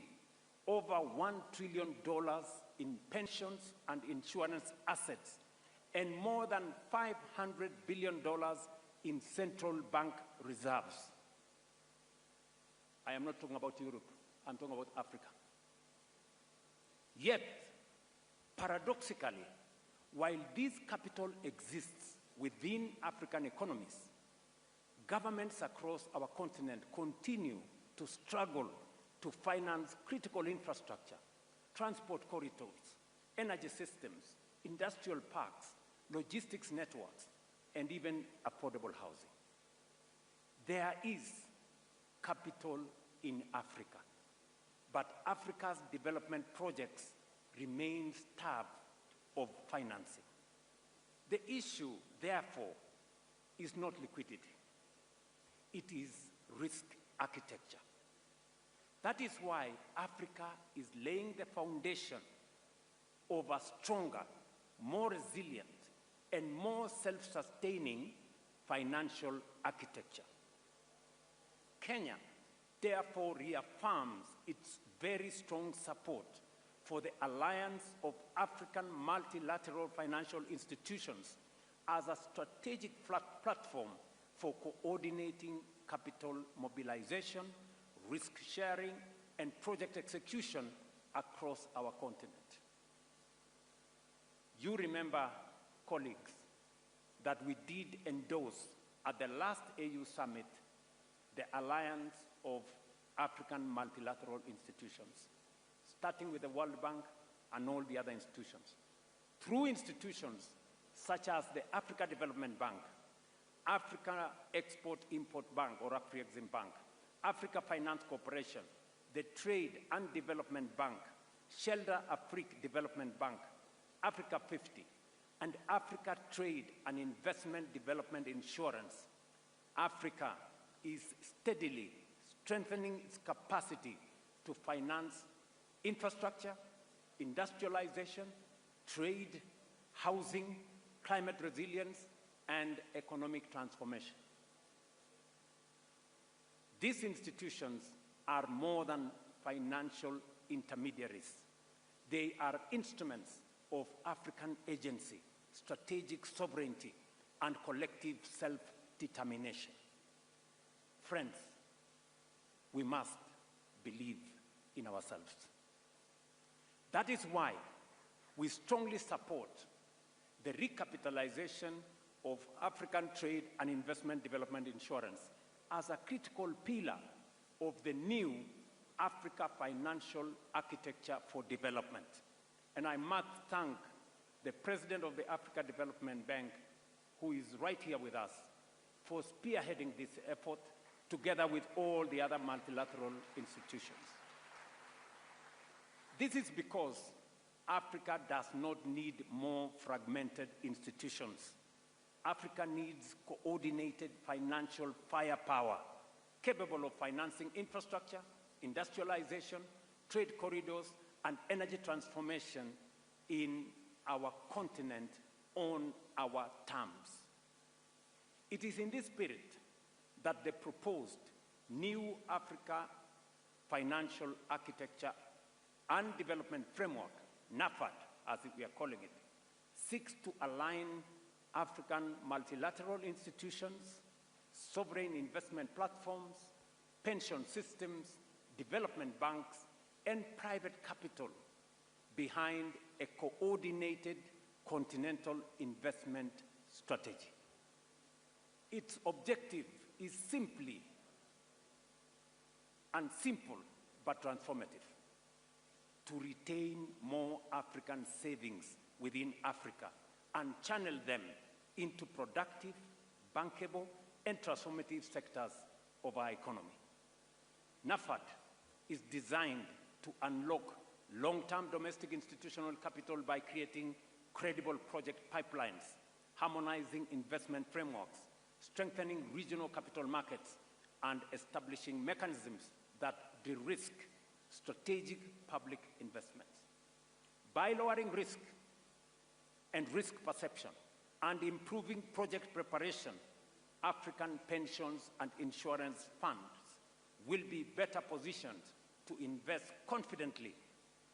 over $1 trillion in pensions and insurance assets, and more than $500 billion in central bank reserves. I am not talking about Europe, I'm talking about Africa. Yet, paradoxically, while this capital exists within African economies, governments across our continent continue to struggle to finance critical infrastructure, transport corridors, energy systems, industrial parks, logistics networks, and even affordable housing. There is capital in Africa, but Africa's development projects remain starved of financing. The issue, therefore, is not liquidity. It is risk architecture. That is why Africa is laying the foundation of a stronger, more resilient, and more self-sustaining financial architecture. Kenya, therefore, reaffirms its very strong support for the Alliance of African Multilateral Financial Institutions as a strategic platform for coordinating capital mobilization, risk sharing, and project execution across our continent. You remember, colleagues, that we did endorse at the last AU summit the Alliance of African Multilateral Institutions, starting with the World Bank and all the other institutions. Through institutions such as the Africa Development Bank, Africa Export-Import Bank, or Afrexim Bank, Africa Finance Corporation, the Trade and Development Bank, Shelter Afrique Development Bank, Africa 50, and Africa Trade and Investment Development Insurance, Africa is steadily strengthening its capacity to finance infrastructure, industrialization, trade, housing, climate resilience, and economic transformation. These institutions are more than financial intermediaries. They are instruments of African agency, strategic sovereignty, and collective self-determination. Friends, we must believe in ourselves. That is why we strongly support the recapitalization of African Trade and Investment Development Insurance as a critical pillar of the new Africa financial architecture for development. And I must thank the President of the Africa Development Bank, who is right here with us, for spearheading this effort together with all the other multilateral institutions. This is because Africa does not need more fragmented institutions. Africa needs coordinated financial firepower capable of financing infrastructure, industrialization, trade corridors, and energy transformation in our continent on our terms. It is in this spirit that the proposed new Africa Financial Architecture and Development Framework, NAFAD, as we are calling it, seeks to align African multilateral institutions, sovereign investment platforms, pension systems, development banks, and private capital behind a coordinated continental investment strategy. Its objective is simple but transformative: to retain more African savings within Africa and channel them into productive, bankable, and transformative sectors of our economy. NAFAD is designed to unlock long-term domestic institutional capital by creating credible project pipelines, harmonizing investment frameworks, strengthening regional capital markets, and establishing mechanisms that de-risk strategic public investments. By lowering risk and risk perception and improving project preparation, African pensions and insurance funds will be better positioned to invest confidently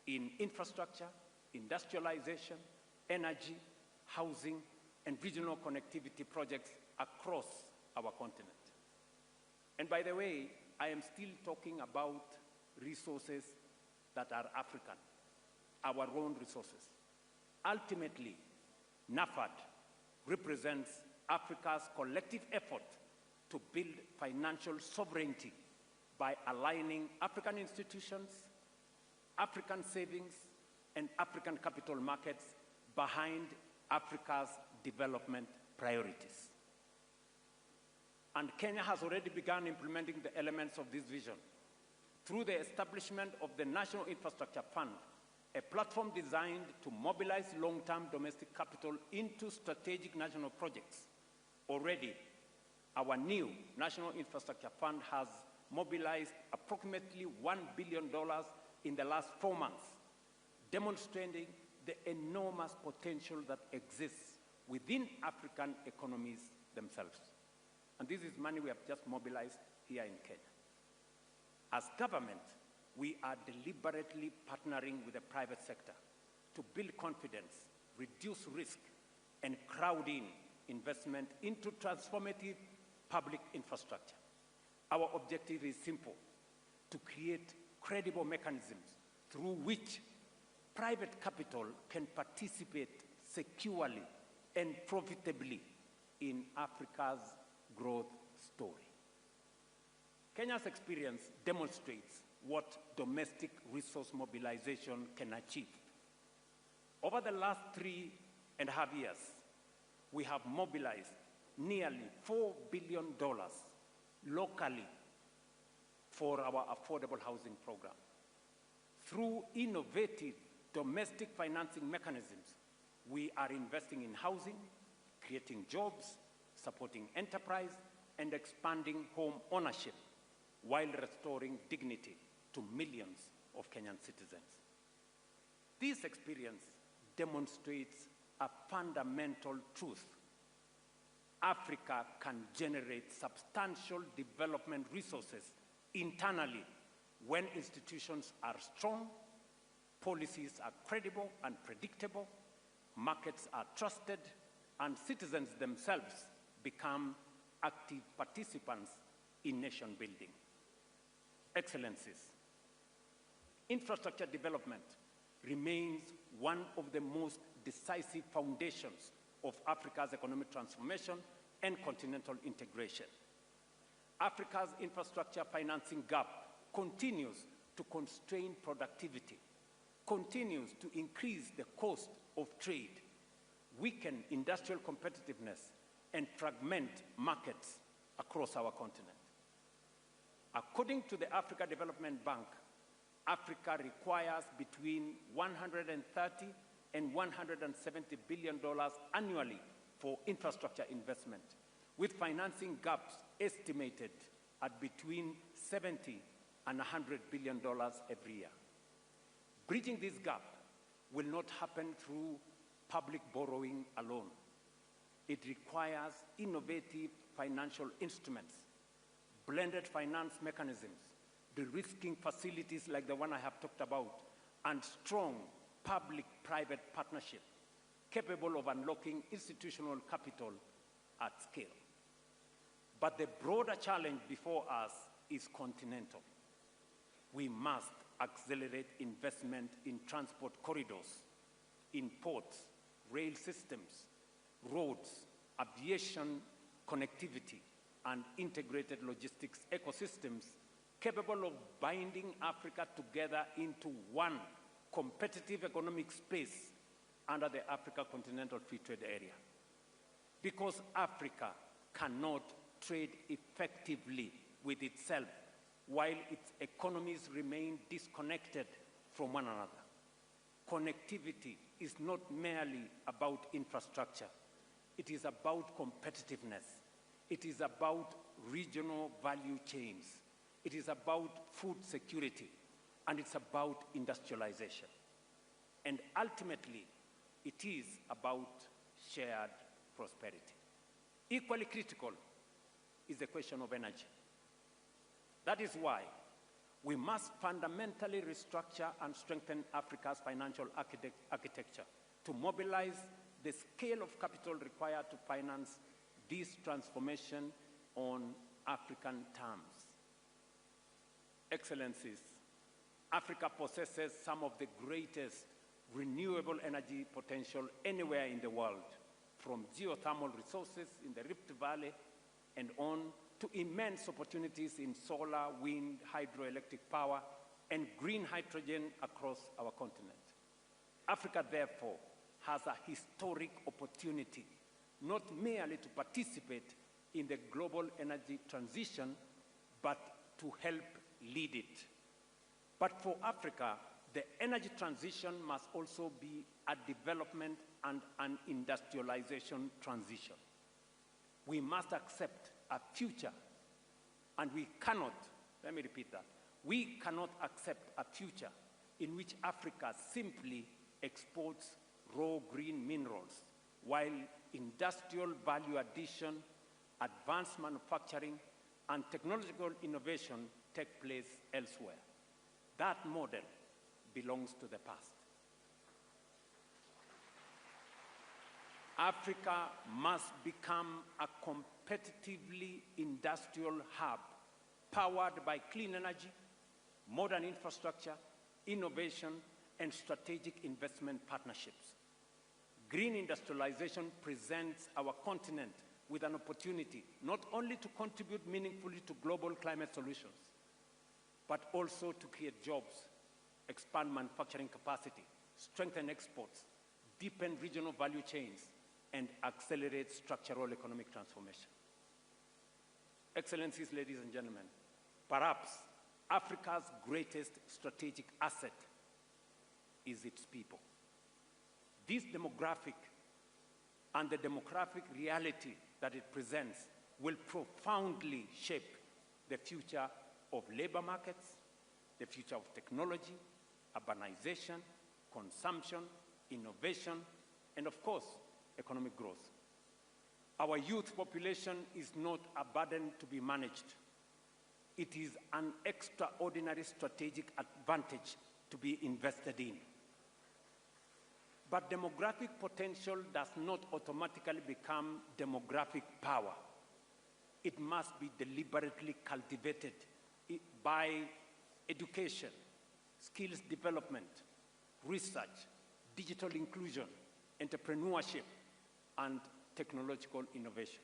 in infrastructure, industrialization, energy, housing, and regional connectivity projects across our continent. And by the way, I am still talking about resources that are African, our own resources. Ultimately, NAFAD represents Africa's collective effort to build financial sovereignty by aligning African institutions, African savings, and African capital markets behind Africa's development priorities. And Kenya has already begun implementing the elements of this vision through the establishment of the National Infrastructure Fund, a platform designed to mobilize long-term domestic capital into strategic national projects. Already, our new National Infrastructure Fund has mobilized approximately $1 billion in the last 4 months, demonstrating the enormous potential that exists within African economies themselves. And this is money we have just mobilized here in Kenya. As government, we are deliberately partnering with the private sector to build confidence, reduce risk, and crowd in investment into transformative public infrastructure. Our objective is simple: to create credible mechanisms through which private capital can participate securely and profitably in Africa's growth story. Kenya's experience demonstrates what domestic resource mobilization can achieve. Over the last 3.5 years, we have mobilized nearly $4 billion locally for our affordable housing program. Through innovative domestic financing mechanisms, we are investing in housing, creating jobs, supporting enterprise, and expanding home ownership while restoring dignity to millions of Kenyan citizens. This experience demonstrates a fundamental truth. Africa can generate substantial development resources internally when institutions are strong, policies are credible and predictable, markets are trusted, and citizens themselves become active participants in nation building. Excellencies, infrastructure development remains one of the most decisive foundations of Africa's economic transformation and continental integration. Africa's infrastructure financing gap continues to constrain productivity, continues to increase the cost of trade, weaken industrial competitiveness, and fragment markets across our continent. According to the Africa Development Bank, Africa requires between $130 and $170 billion annually for infrastructure investment, with financing gaps estimated at between $70 and $100 billion every year. Bridging this gap will not happen through public borrowing alone. It requires innovative financial instruments, blended finance mechanisms, de-risking facilities like the one I have talked about, and strong public-private partnership capable of unlocking institutional capital at scale. But the broader challenge before us is continental. We must accelerate investment in transport corridors, in ports, rail systems, roads, aviation connectivity, and integrated logistics ecosystems capable of binding Africa together into one competitive economic space under the Africa Continental Free Trade Area. Because Africa cannot trade effectively with itself while its economies remain disconnected from one another. Connectivity is not merely about infrastructure. It is about competitiveness. It is about regional value chains. It is about food security. And it's about industrialization. And ultimately, it is about shared prosperity. Equally critical is the question of energy. That is why we must fundamentally restructure and strengthen Africa's financial architecture to mobilize the scale of capital required to finance this transformation on African terms. Excellencies, Africa possesses some of the greatest renewable energy potential anywhere in the world, from geothermal resources in the Rift Valley and on to immense opportunities in solar, wind, hydroelectric power, and green hydrogen across our continent. Africa, therefore, has a historic opportunity, not merely to participate in the global energy transition, but to help lead it. But for Africa, the energy transition must also be a development and an industrialization transition. We must accept a future, and we cannot, let me repeat that, we cannot accept a future in which Africa simply exports raw green minerals, while industrial value addition, advanced manufacturing, and technological innovation take place elsewhere. That model belongs to the past. Africa must become a competitively industrial hub powered by clean energy, modern infrastructure, innovation, and strategic investment partnerships. Green industrialization presents our continent with an opportunity not only to contribute meaningfully to global climate solutions, but also to create jobs, expand manufacturing capacity, strengthen exports, deepen regional value chains, and accelerate structural economic transformation. Excellencies, ladies and gentlemen, perhaps Africa's greatest strategic asset is its people. This demographic and the demographic reality that it presents will profoundly shape the future of labor markets, the future of technology, urbanization, consumption, innovation, and of course, economic growth. Our youth population is not a burden to be managed. It is an extraordinary strategic advantage to be invested in. But demographic potential does not automatically become demographic power. It must be deliberately cultivated by education, skills development, research, digital inclusion, entrepreneurship, and technological innovation.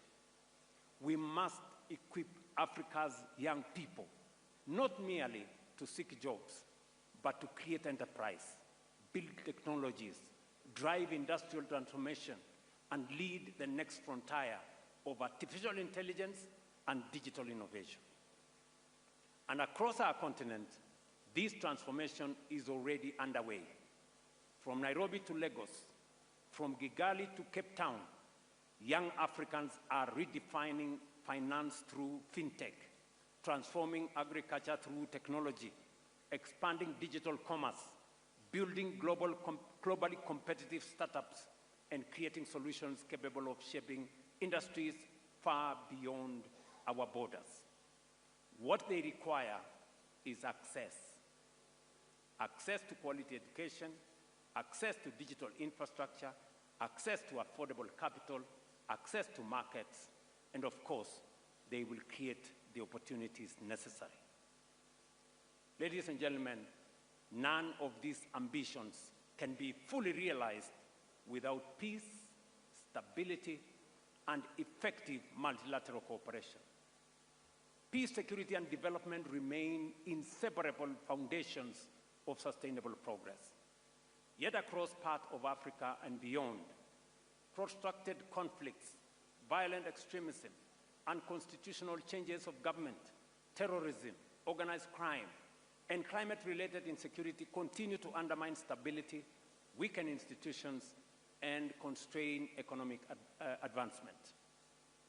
We must equip Africa's young people, not merely to seek jobs, but to create enterprise, build technologies, drive industrial transformation, and lead the next frontier of artificial intelligence and digital innovation. And across our continent, this transformation is already underway. From Nairobi to Lagos, from Kigali to Cape Town, young Africans are redefining finance through fintech, transforming agriculture through technology, expanding digital commerce, building globally competitive startups, and creating solutions capable of shaping industries far beyond our borders. What they require is access. Access to quality education, access to digital infrastructure, access to affordable capital, access to markets, and of course, they will create the opportunities necessary. Ladies and gentlemen, none of these ambitions can be fully realized without peace, stability, and effective multilateral cooperation. Peace, security, and development remain inseparable foundations of sustainable progress. Yet across parts of Africa and beyond, protracted conflicts, violent extremism, unconstitutional changes of government, terrorism, organized crime, and climate-related insecurity continue to undermine stability, weaken institutions, and constrain economic advancement.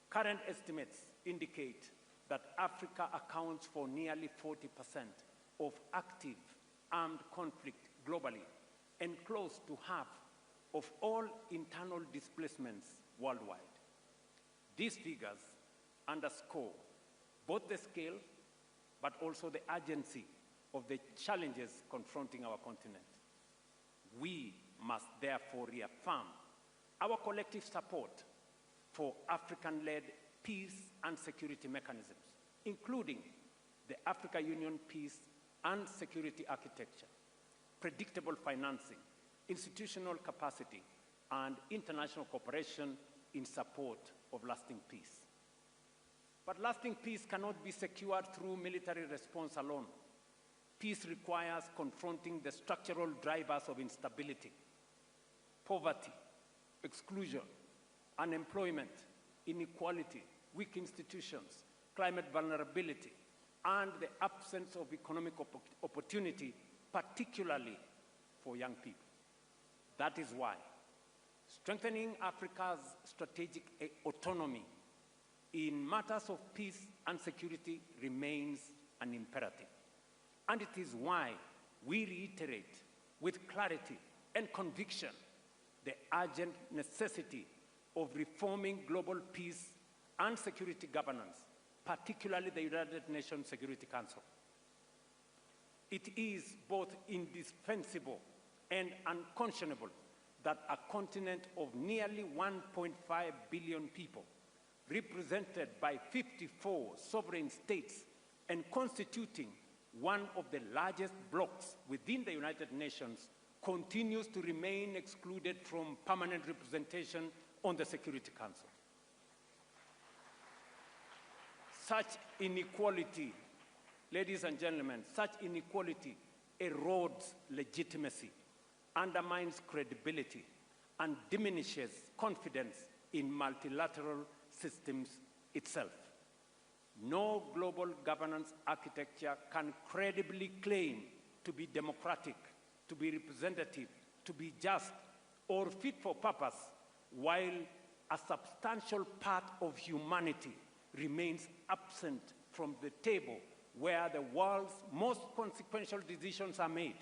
Current estimates indicate that Africa accounts for nearly 40% of active armed conflict globally and close to half of all internal displacements worldwide. These figures underscore both the scale but also the urgency of the challenges confronting our continent. We must therefore reaffirm our collective support for African-led peace and security mechanisms, including the Africa Union Peace and Security Architecture, predictable financing, institutional capacity, and international cooperation in support of lasting peace. But lasting peace cannot be secured through military response alone. Peace requires confronting the structural drivers of instability: poverty, exclusion, unemployment, inequality, weak institutions, climate vulnerability, and the absence of economic opportunity, particularly for young people. That is why strengthening Africa's strategic autonomy in matters of peace and security remains an imperative. And it is why we reiterate with clarity and conviction the urgent necessity of reforming global peace and security governance, particularly the United Nations Security Council. It is both indispensable and unconscionable that a continent of nearly 1.5 billion people, represented by 54 sovereign states and constituting one of the largest blocs within the United Nations, continues to remain excluded from permanent representation on the Security Council. Such inequality, ladies and gentlemen, such inequality erodes legitimacy, undermines credibility, and diminishes confidence in multilateral systems itself. no global governance architecture can credibly claim to be democratic, to be representative, to be just, or fit for purpose, while a substantial part of humanity remains absent from the table where the world's most consequential decisions are made.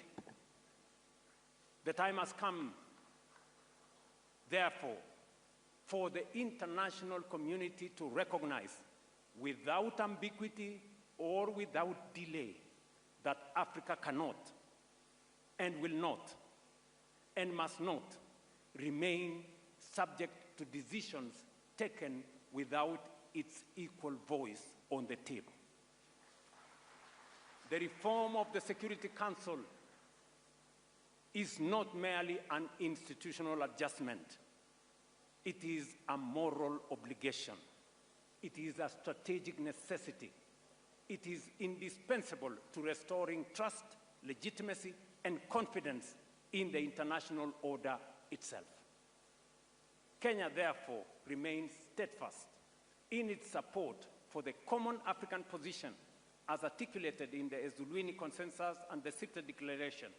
The time has come, therefore, for the international community to recognize, without ambiguity or without delay, that Africa cannot and will not and must not remain subject to decisions taken without its equal voice on the table. The reform of the Security Council is not merely an institutional adjustment. It is a moral obligation. It is a strategic necessity. It is indispensable to restoring trust, legitimacy, and confidence in the international order itself. Kenya, therefore, remains steadfast in its support for the common African position as articulated in the Ezulwini Consensus and the Sita Declaration,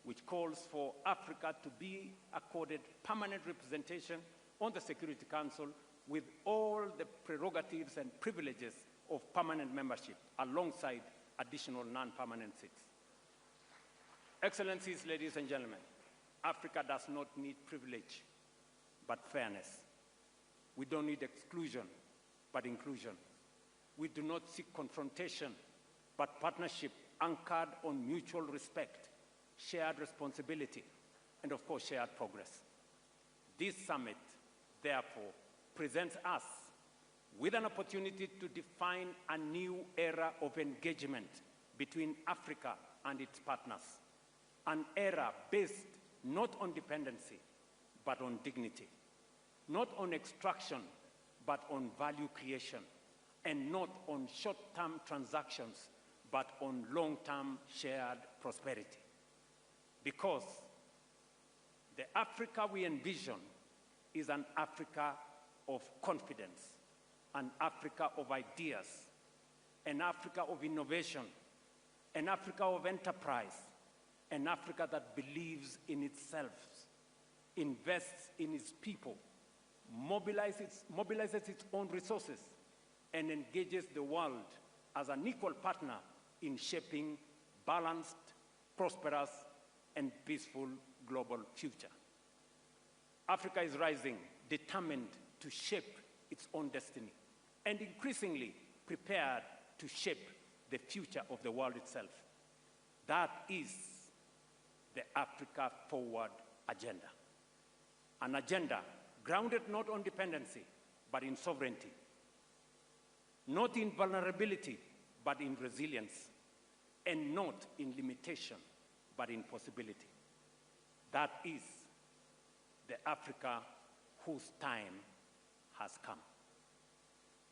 which calls for Africa to be accorded permanent representation on the Security Council with all the prerogatives and privileges of permanent membership, alongside additional non-permanent seats. Excellencies, ladies and gentlemen, Africa does not need privilege, but fairness. We don't need exclusion, but inclusion. We do not seek confrontation, but partnership anchored on mutual respect, shared responsibility, and of course, shared progress. This summit, therefore, presents us with an opportunity to define a new era of engagement between Africa and its partners, an era based not on dependency, but on dignity, not on extraction, but on value creation, and not on short-term transactions, but on long-term shared prosperity. Because the Africa we envision is an Africa of confidence, an Africa of ideas, an Africa of innovation, an Africa of enterprise, an Africa that believes in itself, invests in its people, mobilizes its own resources, and engages the world as an equal partner in shaping balanced, prosperous, and peaceful global future. Africa is rising, determined to shape its own destiny, and increasingly prepared to shape the future of the world itself. That is the Africa Forward agenda. An agenda grounded not on dependency, but in sovereignty. Not in vulnerability, but in resilience. And not in limitation, but in possibility. That is the Africa whose time has come.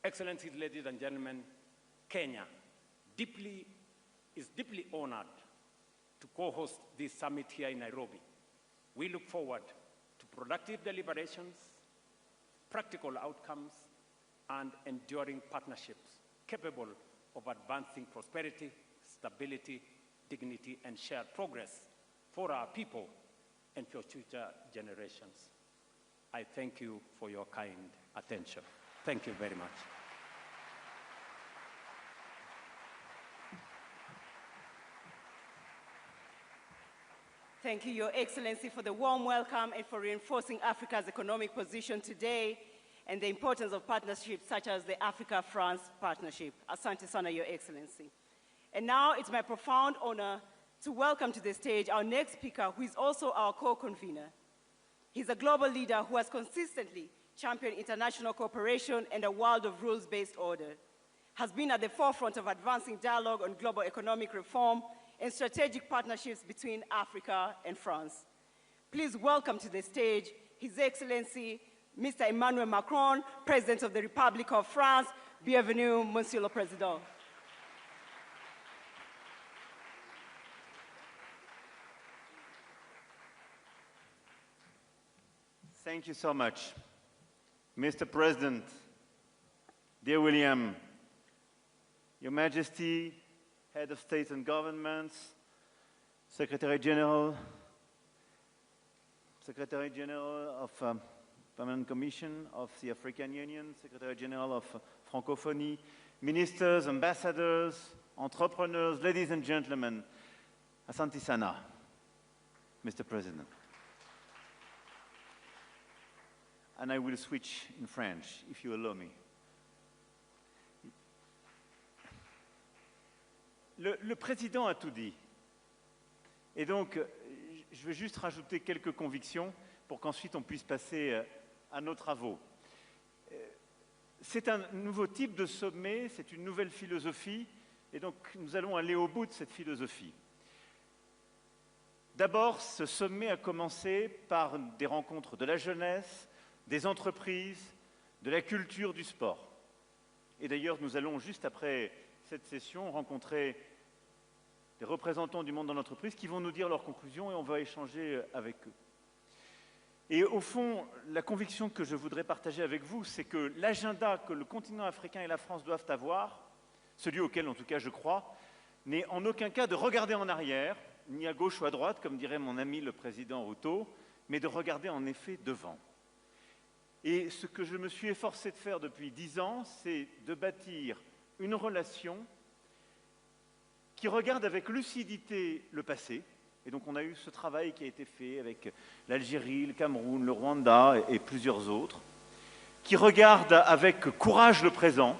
Excellencies, ladies and gentlemen, Kenya is deeply honored to co-host this summit here in Nairobi. We look forward to productive deliberations, practical outcomes, and enduring partnerships capable of advancing prosperity, stability, dignity, and shared progress for our people and for future generations. I thank you for your kind attention. Thank you very much. Thank you, Your Excellency, for the warm welcome and for reinforcing Africa's economic position today and the importance of partnerships such as the Africa-France partnership. Asante sana, Your Excellency. And now it's my profound honor to welcome to the stage our next speaker, who is also our co-convener. He's a global leader who has consistently championed international cooperation and a world of rules-based order, has been at the forefront of advancing dialogue on global economic reform and strategic partnerships between Africa and France. Please welcome to the stage His Excellency, Mr. Emmanuel Macron, President of the Republic of France. Bienvenue, Monsieur le Président. Thank you so much. Mr. President, dear William, Your Majesty, Head of State and Governments, Secretary General of Permanent Commission of the African Union, Secretary General of Francophonie, ministers, ambassadors, entrepreneurs, ladies and gentlemen, Asante sana, Mr. President. And I will switch in French, if you allow me. Le président a tout dit. Et donc, je vais juste rajouter quelques convictions pour qu'ensuite on puisse passer à nos travaux. C'est un nouveau type de sommet, c'est une nouvelle philosophie, et donc nous allons aller au bout de cette philosophie. D'abord, ce sommet a commencé par des rencontres de la jeunesse, des entreprises, de la culture, du sport. Et d'ailleurs, nous allons, juste après cette session, rencontrer des représentants du monde de l'entreprise qui vont nous dire leurs conclusions et on va échanger avec eux. Et au fond, la conviction que je voudrais partager avec vous, c'est que l'agenda que le continent africain et la France doivent avoir, celui auquel en tout cas je crois, n'est en aucun cas de regarder en arrière, ni à gauche ou à droite, comme dirait mon ami le président Ruto, mais de regarder en effet devant. Et ce que je me suis efforcé de faire depuis 10 ans, c'est de bâtir une relation qui regarde avec lucidité le passé. Et donc on a eu ce travail qui a été fait avec l'Algérie, le Cameroun, le Rwanda et plusieurs autres, qui regarde avec courage le présent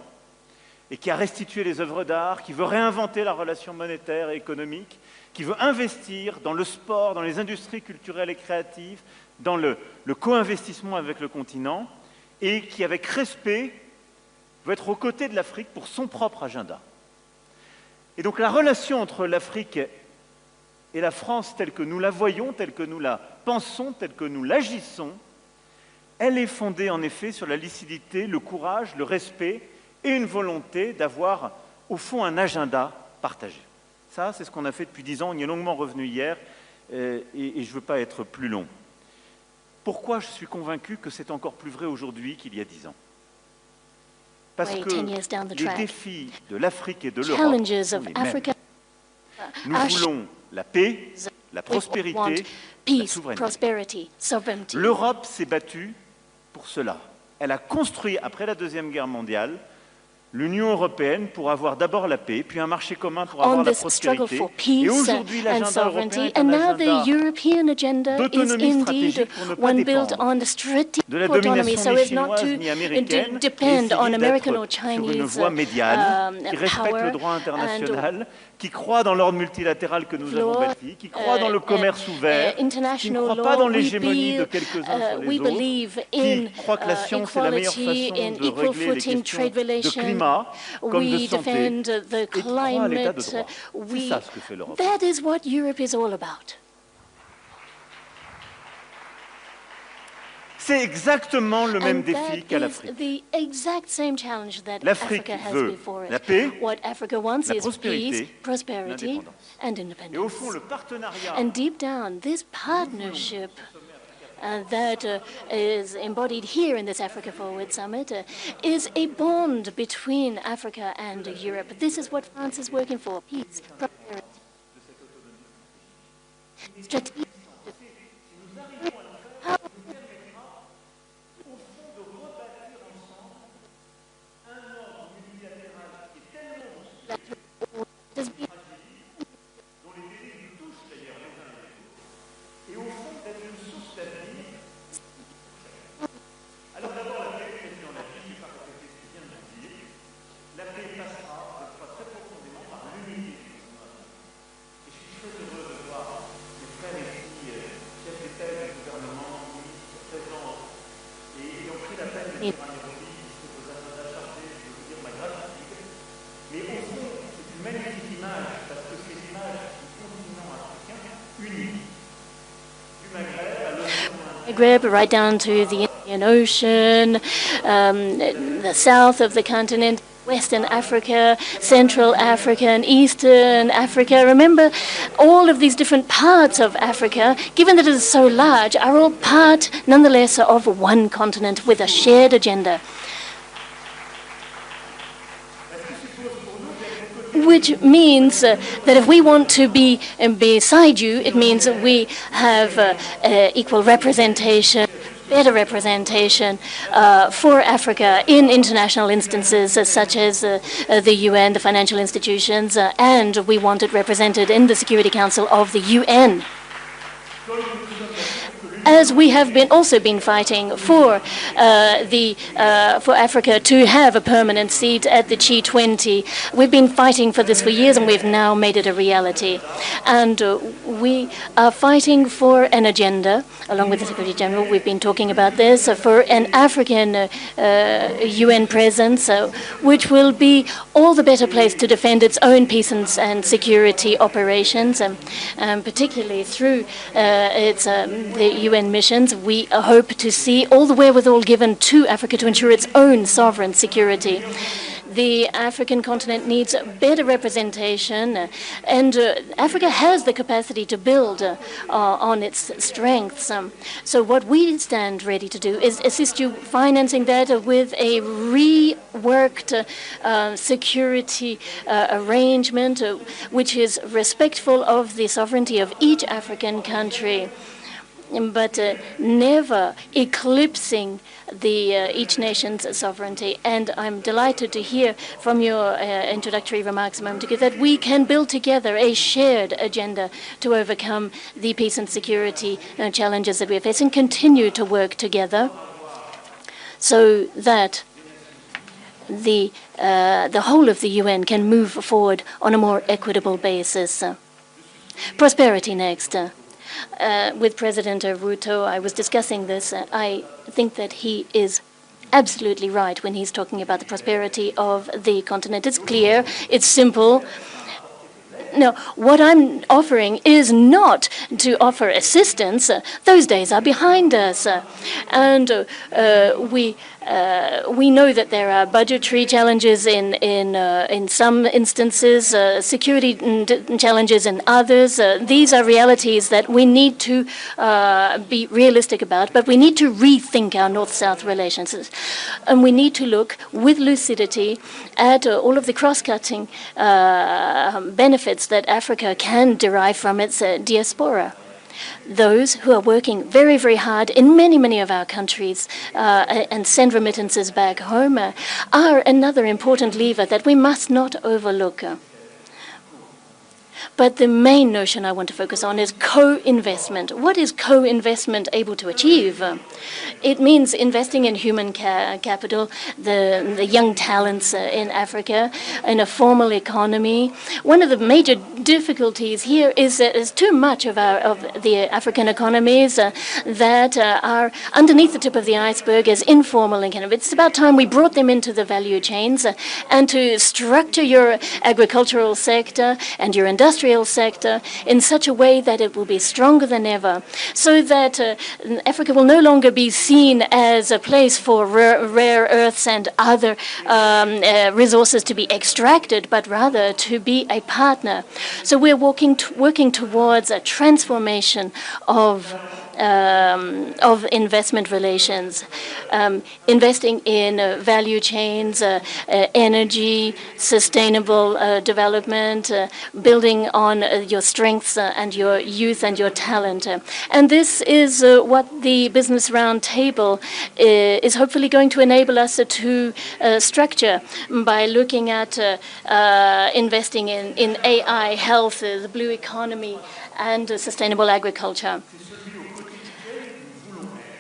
et qui a restitué les œuvres d'art, qui veut réinventer la relation monétaire et économique, qui veut investir dans le sport, dans les industries culturelles et créatives, dans le co-investissement avec le continent, et qui, avec respect, veut être aux côtés de l'Afrique pour son propre agenda. Et donc la relation entre l'Afrique et la France, telle que nous la voyons, telle que nous la pensons, telle que nous l'agissons, elle est fondée en effet sur la lucidité, le courage, le respect et une volonté d'avoir au fond un agenda partagé. Ça, c'est ce qu'on a fait depuis 10 ans, on y est longuement revenu hier et je ne veux pas être plus long. Pourquoi je suis convaincu que c'est encore plus vrai aujourd'hui qu'il y a 10 ans? Parce que les défis de l'Afrique et de l'Europe sont les mêmes. Nous voulons la paix, la prospérité, la souveraineté. L'Europe s'est battue pour cela. Elle a construit, après la Deuxième Guerre mondiale, l'Union européenne pour avoir d'abord la paix, puis un marché commun pour avoir la prospérité. Et aujourd'hui, l'agenda européen est un agenda d'autonomie stratégique pour ne pas dépendre de la domination ni chinoise ni américaine, et essayer d'être sur une voie médiane qui respecte le droit international, qui croit dans l'ordre multilatéral que nous avons bâti, qui croit dans le commerce ouvert, qui ne croit pas dans l'hégémonie de quelques-uns sur les autres, qui croit que la science est la meilleure façon de régler les questions de climat, comme de santé, et qui croit à l'état de droit. C'est ça ce que fait l'Europe. That is what Europe is all about. C'est exactement le même défi qu'à l'Afrique. L'Afrique veut la paix, la prospérité, l'indépendance. Et au fond, le partenariat and deep down, this partnership that is embodied here in this Africa Forward Summit is a bond between Africa and Europe. This is what France is working for: peace, prosperity, strategic. Right down to the Indian Ocean, the south of the continent, Western Africa, Central Africa, and Eastern Africa. Remember, all of these different parts of Africa, given that it is so large, are all part, nonetheless, of one continent with a shared agenda. which means that if we want to be beside you, it means that we have equal representation, better representation for Africa in international instances such as the UN, the financial institutions, and we want it represented in the Security Council of the UN. As we have also been fighting for for Africa to have a permanent seat at the G20, we've been fighting for this for years, and we've now made it a reality. And we are fighting for an agenda, along with the Secretary General. We've been talking about this for an African UN presence, which will be all the better placed to defend its own peace and security operations, particularly through the UN missions. We hope to see all the wherewithal given to Africa to ensure its own sovereign security. The African continent needs better representation, and Africa has the capacity to build on its strengths. So what we stand ready to do is assist you financing that with a reworked security arrangement, which is respectful of the sovereignty of each African country, but never eclipsing each nation's sovereignty. And I'm delighted to hear from your introductory remarks a moment ago that we can build together a shared agenda to overcome the peace and security challenges that we are facing, continue to work together so that the whole of the UN can move forward on a more equitable basis. Prosperity next. With President Ruto, I was discussing this. I think that he is absolutely right when he's talking about the prosperity of the continent. It's clear, it's simple. No, what I'm offering is not to offer assistance. Those days are behind us. And we know that there are budgetary challenges in some instances, security challenges in others. These are realities that we need to be realistic about, but we need to rethink our North-South relations. And we need to look with lucidity at all of the cross-cutting benefits that Africa can derive from its diaspora. Those who are working very, very hard in many, many of our countries and send remittances back home are another important lever that we must not overlook. But the main notion I want to focus on is co-investment. What is co-investment able to achieve? It means investing in human capital, the young talents in Africa, in a formal economy. One of the major difficulties here is too much of the African economies that are underneath the tip of the iceberg as informal economy. It's about time we brought them into the value chains and to structure your agricultural sector and your industrial sector in such a way that it will be stronger than ever, so that Africa will no longer be seen as a place for rare earths and other resources to be extracted, but rather to be a partner. So we're working towards a transformation of investment relations, investing in value chains, energy, sustainable development, building on your strengths and your youth and your talent. And this is what the Business Roundtable is hopefully going to enable us to structure by looking at investing in AI, health, the blue economy, and sustainable agriculture.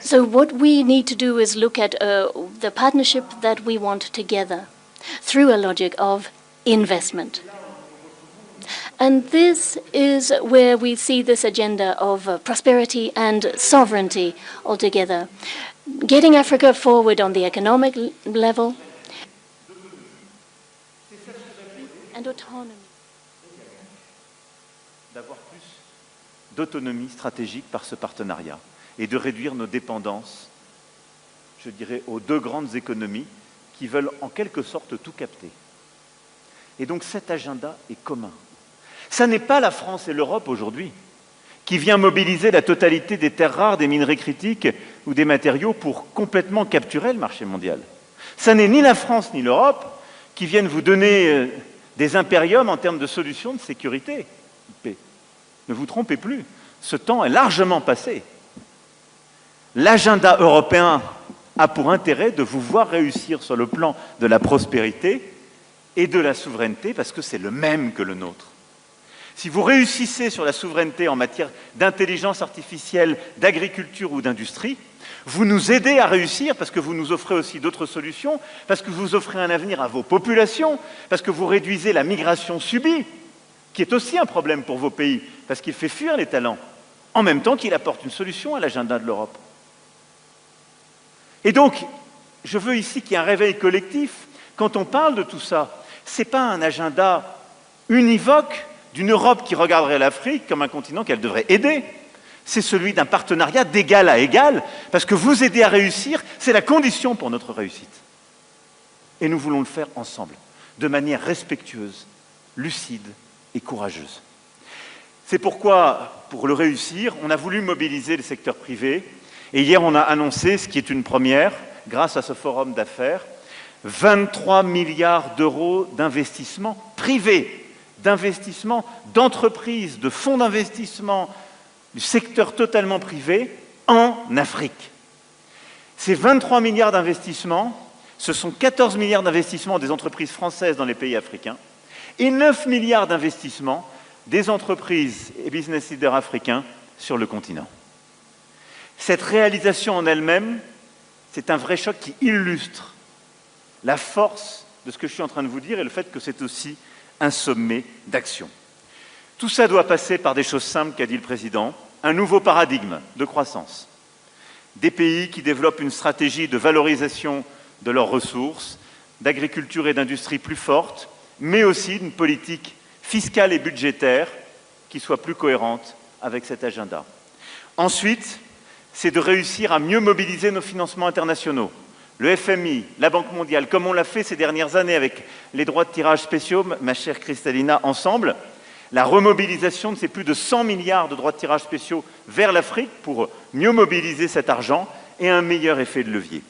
So what we need to do is look at the partnership that we want together through a logic of investment. And this is where we see this agenda of prosperity and sovereignty altogether. Getting Africa forward on the economic level and autonomy. D'avoir plus d'autonomie stratégique par ce partenariat et de réduire nos dépendances, je dirais, aux deux grandes économies qui veulent en quelque sorte tout capter. Et donc cet agenda est commun. Ça n'est pas la France et l'Europe aujourd'hui qui vient mobiliser la totalité des terres rares, des minerais critiques ou des matériaux pour complètement capturer le marché mondial. Ça n'est ni la France ni l'Europe qui viennent vous donner des impériums en termes de solutions de sécurité. Ne vous trompez plus, ce temps est largement passé. L'agenda européen a pour intérêt de vous voir réussir sur le plan de la prospérité et de la souveraineté, parce que c'est le même que le nôtre. Si vous réussissez sur la souveraineté en matière d'intelligence artificielle, d'agriculture ou d'industrie, vous nous aidez à réussir parce que vous nous offrez aussi d'autres solutions, parce que vous offrez un avenir à vos populations, parce que vous réduisez la migration subie, qui est aussi un problème pour vos pays, parce qu'il fait fuir les talents, en même temps qu'il apporte une solution à l'agenda de l'Europe. Et donc, je veux ici qu'il y ait un réveil collectif. Quand on parle de tout ça, ce n'est pas un agenda univoque d'une Europe qui regarderait l'Afrique comme un continent qu'elle devrait aider. C'est celui d'un partenariat d'égal à égal, parce que vous aider à réussir, c'est la condition pour notre réussite. Et nous voulons le faire ensemble, de manière respectueuse, lucide et courageuse. C'est pourquoi, pour le réussir, on a voulu mobiliser les secteurs privés. Et hier, on a annoncé, ce qui est une première, grâce à ce forum d'affaires, 23 milliards d'euros d'investissement privés, d'investissement d'entreprises, de fonds d'investissement, du secteur totalement privé en Afrique. Ces 23 milliards d'investissements, ce sont 14 milliards d'investissements des entreprises françaises dans les pays africains et 9 milliards d'investissements des entreprises et business leaders africains sur le continent. Cette réalisation en elle-même, c'est un vrai choc qui illustre la force de ce que je suis en train de vous dire et le fait que c'est aussi un sommet d'action. Tout ça doit passer par des choses simples qu'a dit le Président, un nouveau paradigme de croissance. Des pays qui développent une stratégie de valorisation de leurs ressources, d'agriculture et d'industrie plus forte, mais aussi d'une politique fiscale et budgétaire qui soit plus cohérente avec cet agenda. Ensuite, c'est de réussir à mieux mobiliser nos financements internationaux. Le FMI, la Banque mondiale, comme on l'a fait ces dernières années avec les droits de tirage spéciaux, ma chère Kristalina, ensemble, la remobilisation de ces plus de 100 milliards de droits de tirage spéciaux vers l'Afrique pour mieux mobiliser cet argent et un meilleur effet de levier.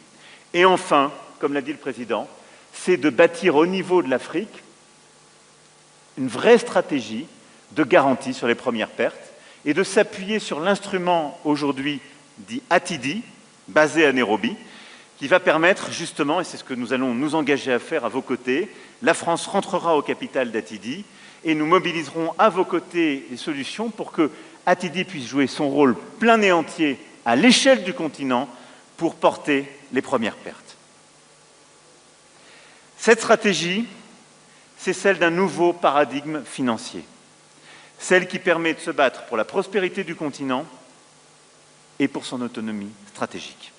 Et enfin, comme l'a dit le Président, c'est de bâtir au niveau de l'Afrique une vraie stratégie de garantie sur les premières pertes et de s'appuyer sur l'instrument aujourd'hui dit APT, basé à Nairobi, qui va permettre justement, et c'est ce que nous allons nous engager à faire à vos côtés, la France rentrera au capital d'APT et nous mobiliserons à vos côtés les solutions pour que APT puisse jouer son rôle plein et entier à l'échelle du continent pour porter les premières pertes. Cette stratégie, c'est celle d'un nouveau paradigme financier, celle qui permet de se battre pour la prospérité du continent et pour son autonomie stratégique.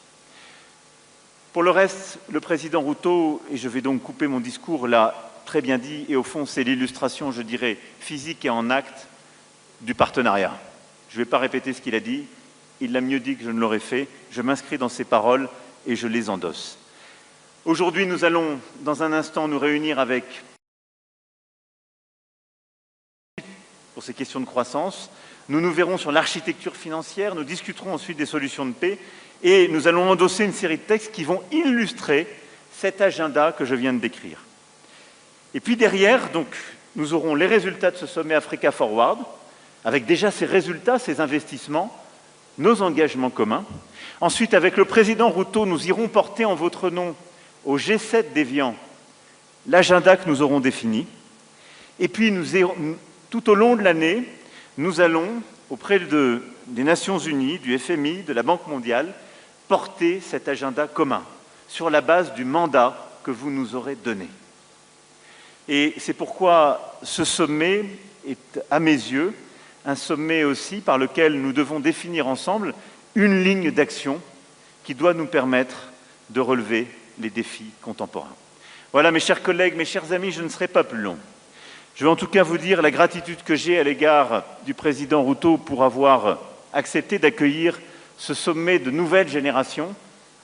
Pour le reste, le président Ruto, et je vais donc couper mon discours, l'a très bien dit, et au fond c'est l'illustration, je dirais, physique et en acte du partenariat. Je ne vais pas répéter ce qu'il a dit, il l'a mieux dit que je ne l'aurais fait, je m'inscris dans ses paroles et je les endosse. Aujourd'hui, nous allons, dans un instant, nous réunir avec, pour ces questions de croissance, nous nous verrons sur l'architecture financière, nous discuterons ensuite des solutions de paix et nous allons endosser une série de textes qui vont illustrer cet agenda que je viens de décrire. Et puis derrière, donc, nous aurons les résultats de ce sommet Africa Forward, avec déjà ces résultats, ces investissements, nos engagements communs. Ensuite, avec le président Ruto, nous irons porter en votre nom au G7 d'Évian l'agenda que nous aurons défini. Et puis, tout au long de l'année, nous allons, auprès des Nations Unies, du FMI, de la Banque mondiale, porter cet agenda commun sur la base du mandat que vous nous aurez donné. Et c'est pourquoi ce sommet est, à mes yeux, un sommet aussi par lequel nous devons définir ensemble une ligne d'action qui doit nous permettre de relever les défis contemporains. Voilà, mes chers collègues, mes chers amis, je ne serai pas plus long. Je veux en tout cas vous dire la gratitude que j'ai à l'égard du président Ruto pour avoir accepté d'accueillir ce sommet de nouvelle génération,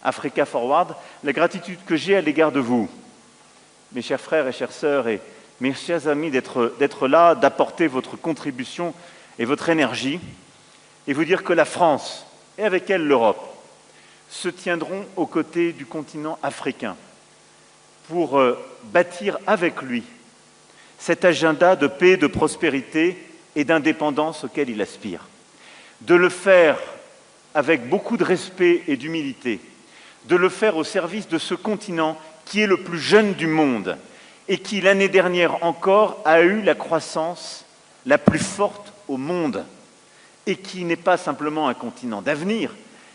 Africa Forward, la gratitude que j'ai à l'égard de vous, mes chers frères et chères sœurs, et mes chers amis, d'être là, d'apporter votre contribution et votre énergie, et vous dire que la France, et avec elle l'Europe, se tiendront aux côtés du continent africain pour bâtir avec lui cet agenda de paix, de prospérité et d'indépendance auquel il aspire. De le faire avec beaucoup de respect et d'humilité, de le faire au service de ce continent qui est le plus jeune du monde et qui, l'année dernière encore, a eu la croissance la plus forte au monde et qui n'est pas simplement un continent d'avenir,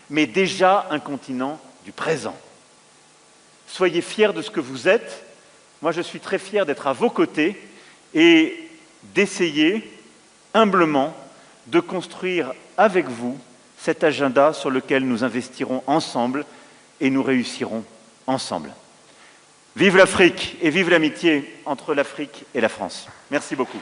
mais déjà un continent du présent. Soyez fiers de ce que vous êtes. Moi, je suis très fier d'être à vos côtés et d'essayer humblement de construire avec vous cet agenda sur lequel nous investirons ensemble et nous réussirons ensemble. Vive l'Afrique et vive l'amitié entre l'Afrique et la France. Merci beaucoup.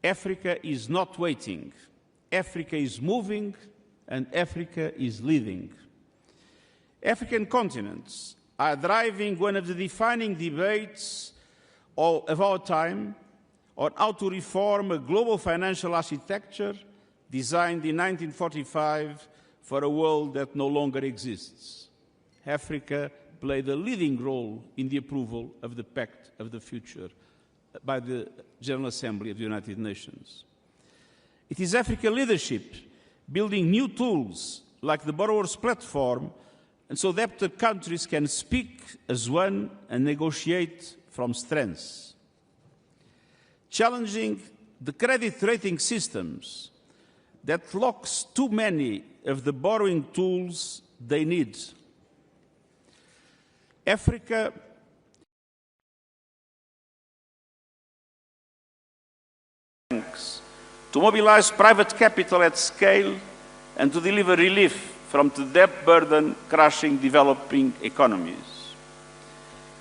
Africa is not waiting. Africa is moving, and Africa is leading. African continents are driving one of the defining debates of our time on how to reform a global financial architecture designed in 1945 for a world that no longer exists. Africa played a leading role in the approval of the Pact of the Future by the General Assembly of the United Nations. It is African leadership building new tools like the Borrowers Platform, and so that the countries can speak as one and negotiate from strengths. Challenging the credit rating systems that locks too many of the borrowing tools they need. Africa to mobilize private capital at scale and to deliver relief from the debt burden crushing developing economies.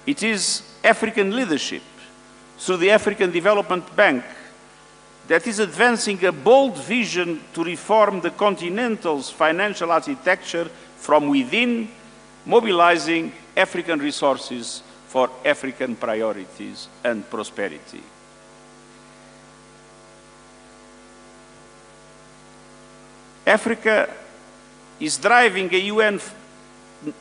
It is African leadership through the African Development Bank that is advancing a bold vision to reform the continental's financial architecture from within, mobilizing African resources for African priorities and prosperity. Africa is driving a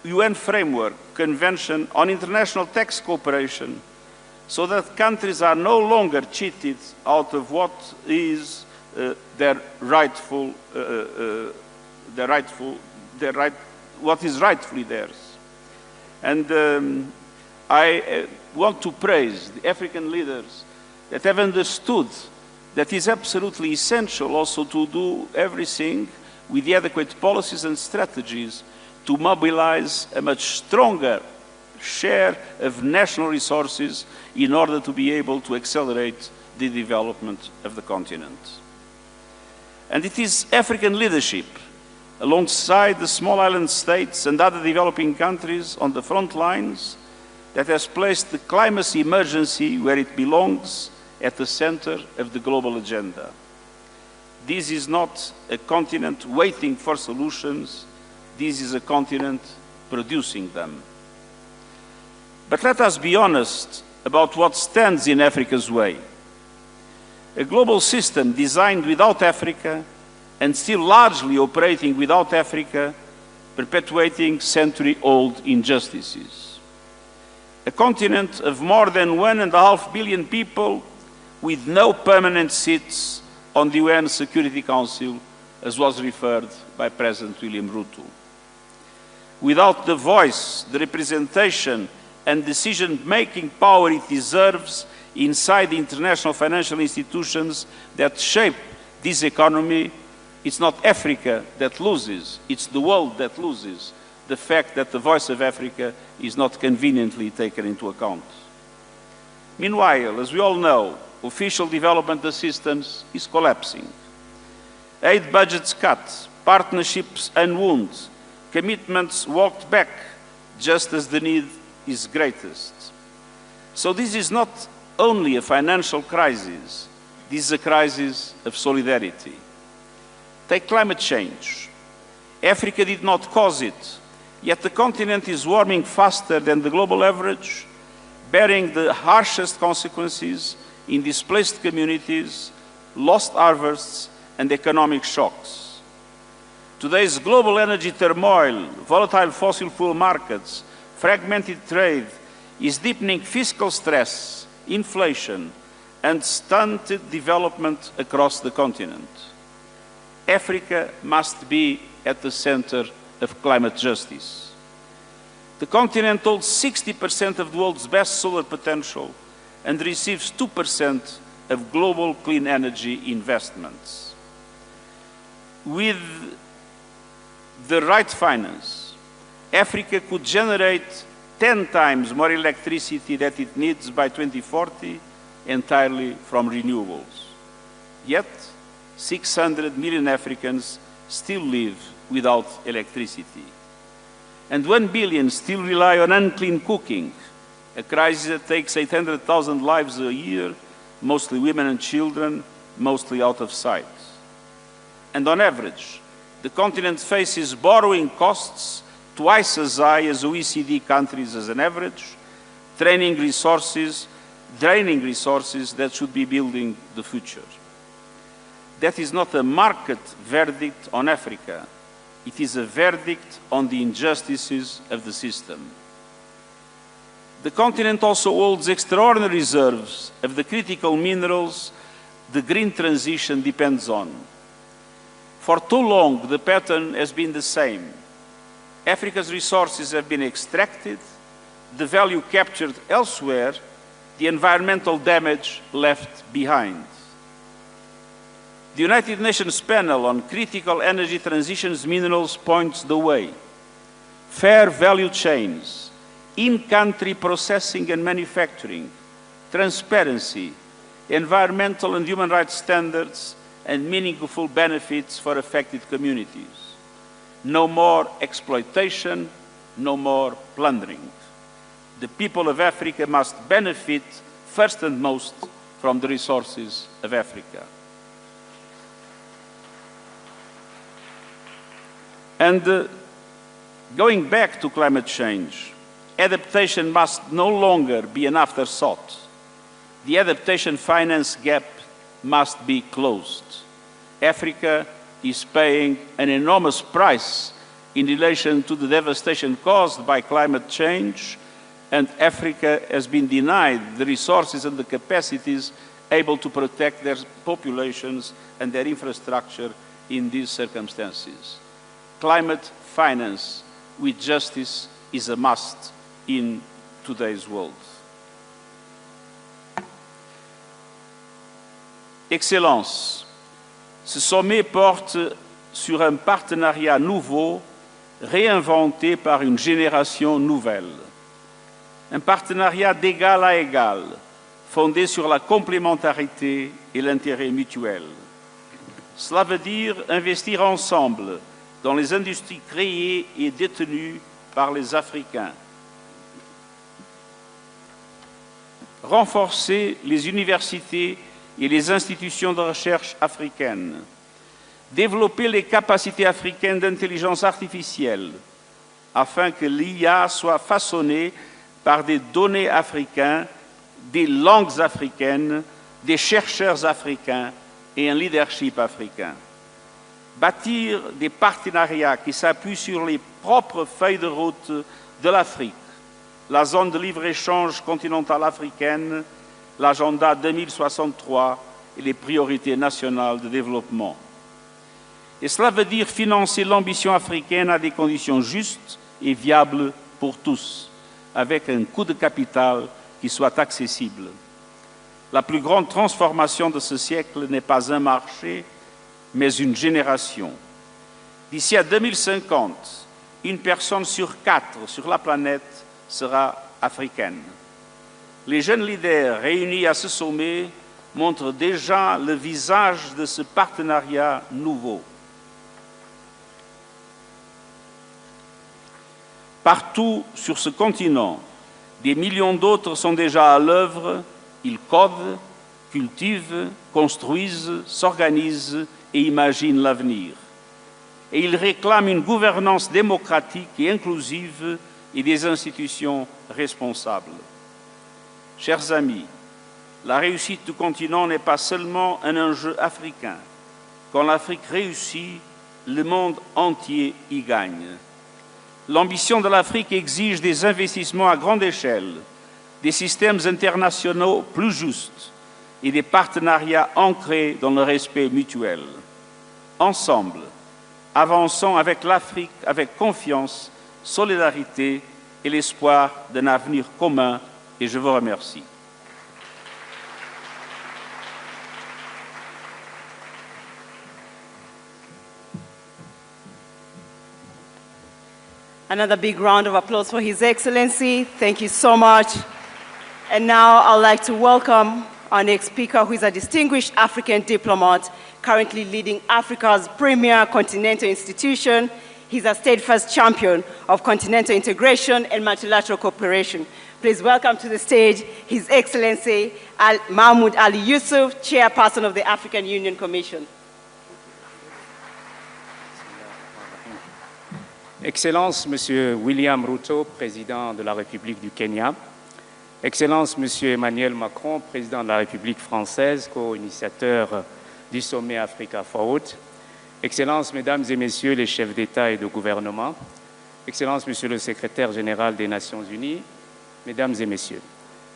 UN framework convention on international tax cooperation so that countries are no longer cheated out of what is what is rightfully theirs. And I want to praise the African leaders that have understood that is absolutely essential also to do everything with the adequate policies and strategies to mobilize a much stronger share of national resources in order to be able to accelerate the development of the continent. And it is African leadership, alongside the small island states and other developing countries on the front lines, that has placed the climate emergency where it belongs, at the center of the global agenda. This is not a continent waiting for solutions. This is a continent producing them. But let us be honest about what stands in Africa's way. A global system designed without Africa and still largely operating without Africa, perpetuating century-old injustices. A continent of more than 1.5 billion people with no permanent seats on the UN Security Council, as was referred by President William Ruto. Without the voice, the representation, and decision-making power it deserves inside the international financial institutions that shape this economy, it's not Africa that loses, it's the world that loses the fact that the voice of Africa is not conveniently taken into account. Meanwhile, as we all know, official development assistance is collapsing. Aid budgets cut, partnerships unwound, commitments walked back just as the need is greatest. So this is not only a financial crisis, this is a crisis of solidarity. Take climate change. Africa did not cause it, yet the continent is warming faster than the global average, bearing the harshest consequences in displaced communities, lost harvests, and economic shocks. Today's global energy turmoil, volatile fossil fuel markets, fragmented trade is deepening fiscal stress, inflation, and stunted development across the continent. Africa must be at the center of climate justice. The continent holds 60% of the world's best solar potential and receives 2% of global clean energy investments. With the right finance, Africa could generate 10 times more electricity than it needs by 2040 entirely from renewables. Yet, 600 million Africans still live without electricity. And 1 billion still rely on unclean cooking, a crisis that takes 800,000 lives a year, mostly women and children, mostly out of sight. And on average, the continent faces borrowing costs twice as high as OECD countries as an average, draining resources that should be building the future. That is not a market verdict on Africa. It is a verdict on the injustices of the system. The continent also holds extraordinary reserves of the critical minerals the green transition depends on. For too long, the pattern has been the same. Africa's resources have been extracted, the value captured elsewhere, the environmental damage left behind. The United Nations panel on critical energy transitions minerals points the way. Fair value chains, in-country processing and manufacturing, transparency, environmental and human rights standards, and meaningful benefits for affected communities. No more exploitation, no more plundering. The people of Africa must benefit first and most from the resources of Africa. And going back to climate change, adaptation must no longer be an afterthought. The adaptation finance gap must be closed. Africa is paying an enormous price in relation to the devastation caused by climate change, and Africa has been denied the resources and the capacities able to protect their populations and their infrastructure in these circumstances. Climate finance with justice is a must in today's world. Excellences, ce sommet porte sur un partenariat nouveau, réinventé par une génération nouvelle. Un partenariat d'égal à égal, fondé sur la complémentarité et l'intérêt mutuel. Cela veut dire investir ensemble dans les industries créées et détenues par les Africains. Renforcer les universités et les institutions de recherche africaines. Développer les capacités africaines d'intelligence artificielle, afin que l'IA soit façonnée par des données africaines, des langues africaines, des chercheurs africains et un leadership africain. Bâtir des partenariats qui s'appuient sur les propres feuilles de route de l'Afrique, la zone de libre-échange continentale africaine, l'agenda 2063 et les priorités nationales de développement. Et cela veut dire financer l'ambition africaine à des conditions justes et viables pour tous, avec un coût de capital qui soit accessible. La plus grande transformation de ce siècle n'est pas un marché, mais une génération. D'ici à 2050, une personne sur 4 sur la planète sera africaine. Les jeunes leaders réunis à ce sommet montrent déjà le visage de ce partenariat nouveau. Partout sur ce continent, des millions d'autres sont déjà à l'œuvre. Ils codent, cultivent, construisent, s'organisent et imaginent l'avenir. Et ils réclament une gouvernance démocratique et inclusive et des institutions responsables. Chers amis, la réussite du continent n'est pas seulement un enjeu africain. Quand l'Afrique réussit, le monde entier y gagne. L'ambition de l'Afrique exige des investissements à grande échelle, des systèmes internationaux plus justes et des partenariats ancrés dans le respect mutuel. Ensemble, avançons avec l'Afrique avec confiance, solidarité et l'espoir d'un avenir commun, et je vous remercie. Another big round of applause for His Excellency. Thank you so much. And now I'd like to welcome our next speaker, who is a distinguished African diplomat, currently leading Africa's premier continental institution. He's a steadfast champion of continental integration and multilateral cooperation. Please welcome to the stage His Excellency Mahmoud Ali Yusuf, Chairperson of the African Union Commission. Excellence, Monsieur William Ruto, Président de la République du Kenya. Excellence, Monsieur Emmanuel Macron, Président de la République française, co-initiateur du sommet Africa Forward. Excellences, Mesdames et Messieurs les chefs d'État et de gouvernement. Excellences, Monsieur le Secrétaire général des Nations Unies, Mesdames et Messieurs.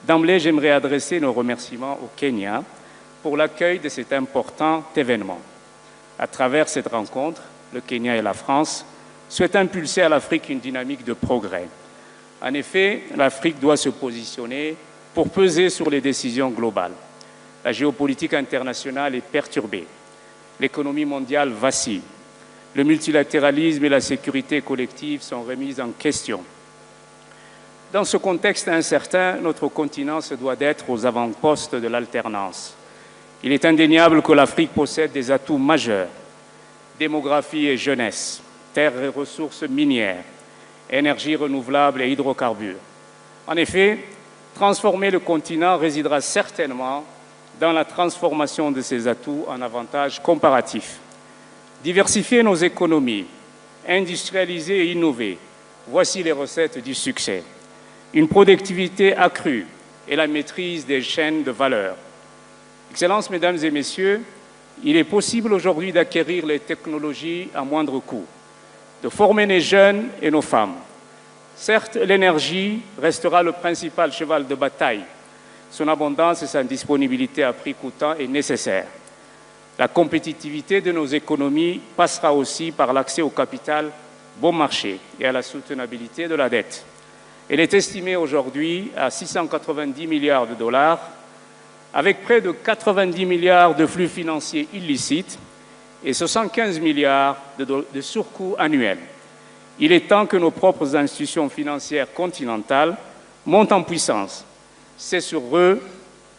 D'emblée, j'aimerais adresser nos remerciements au Kenya pour l'accueil de cet important événement. À travers cette rencontre, le Kenya et la France souhaitent impulser à l'Afrique une dynamique de progrès. En effet, l'Afrique doit se positionner pour peser sur les décisions globales. La géopolitique internationale est perturbée. L'économie mondiale vacille. Le multilatéralisme et la sécurité collective sont remis en question. Dans ce contexte incertain, notre continent se doit d'être aux avant-postes de l'alternance. Il est indéniable que l'Afrique possède des atouts majeurs. Démographie et jeunesse, terres et ressources minières, énergie renouvelable et hydrocarbures. En effet, transformer le continent résidera certainement dans la transformation de ces atouts en avantages comparatifs. Diversifier nos économies, industrialiser et innover, voici les recettes du succès. Une productivité accrue et la maîtrise des chaînes de valeur. Excellences, Mesdames et Messieurs, il est possible aujourd'hui d'acquérir les technologies à moindre coût, de former les jeunes et nos femmes. Certes, l'énergie restera le principal cheval de bataille. Son abondance et sa disponibilité à prix coûtant est nécessaire. La compétitivité de nos économies passera aussi par l'accès au capital bon marché et à la soutenabilité de la dette. Elle est estimée aujourd'hui à 690 milliards de dollars, avec près de 90 milliards de flux financiers illicites et 75 milliards de surcoûts annuels. Il est temps que nos propres institutions financières continentales montent en puissance. C'est sur eux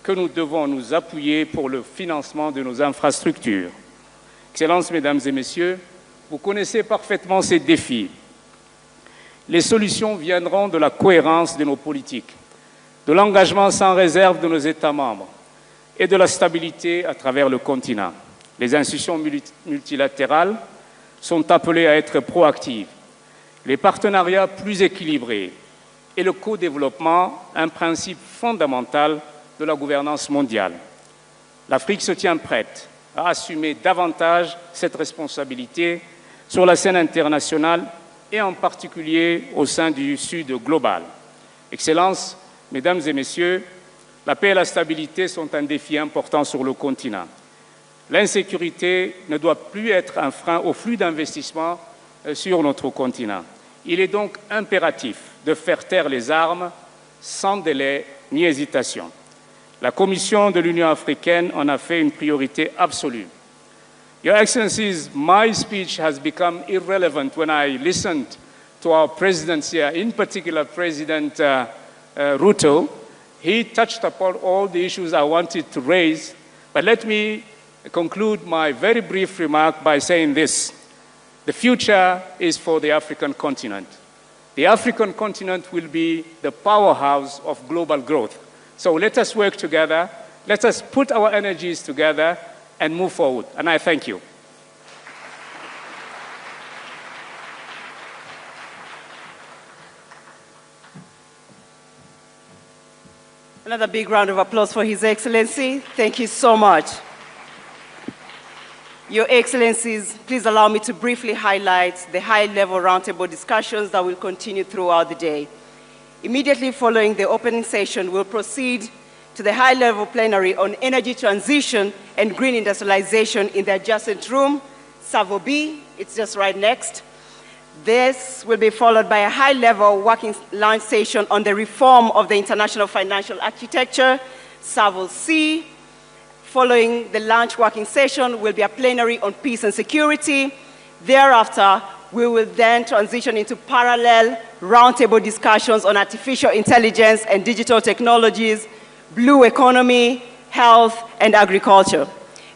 que nous devons nous appuyer pour le financement de nos infrastructures. Excellences, Mesdames et Messieurs, vous connaissez parfaitement ces défis. Les solutions viendront de la cohérence de nos politiques, de l'engagement sans réserve de nos États membres et de la stabilité à travers le continent. Les institutions multilatérales sont appelées à être proactives. les partenariats plus équilibrés et le co-développement, un principe fondamental de la gouvernance mondiale. L'Afrique se tient prête à assumer davantage cette responsabilité sur la scène internationale et en particulier au sein du Sud global. Excellences, Mesdames et Messieurs, la paix et la stabilité sont un défi important sur le continent. L'insécurité ne doit plus être un frein au flux d'investissements sur notre continent. Il est donc impératif de faire taire les armes sans délai ni hésitation. La Commission de l'Union africaine en a fait une priorité absolue. Your Excellencies, my speech has become irrelevant when I listened to our presidents here, in particular President Ruto. He touched upon all the issues I wanted to raise, but let me conclude my very brief remark by saying this. The future is for the African continent. The African continent will be the powerhouse of global growth. So let us work together, let us put our energies together and move forward. And I thank you. Another big round of applause for His Excellency. Thank you so much. Your Excellencies, please allow me to briefly highlight the high-level roundtable discussions that will continue throughout the day. Immediately following the opening session, we'll proceed to the high-level plenary on energy transition and green industrialization in the adjacent room, Savo B. It's just right next. This will be followed by a high-level working lunch session on the reform of the international financial architecture, Savo C. Following the lunch working session will be a plenary on peace and security. Thereafter, we will then transition into parallel roundtable discussions on artificial intelligence and digital technologies, blue economy, health, and agriculture.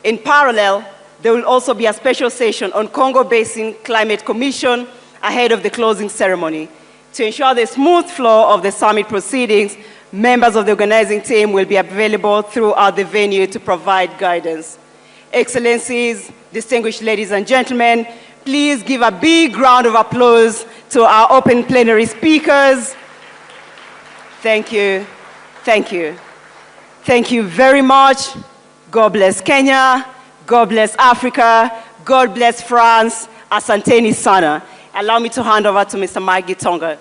In parallel, there will also be a special session on Congo Basin Climate Commission ahead of the closing ceremony. To ensure the smooth flow of the summit proceedings, members of the organizing team will be available throughout the venue to provide guidance. Excellencies, distinguished ladies and gentlemen, please give a big round of applause to our open plenary speakers. Thank you. Thank you. Thank you very much. God bless Kenya. God bless Africa. God bless France. Asanteni sana. Allow me to hand over to Mr. Mike Gitonga.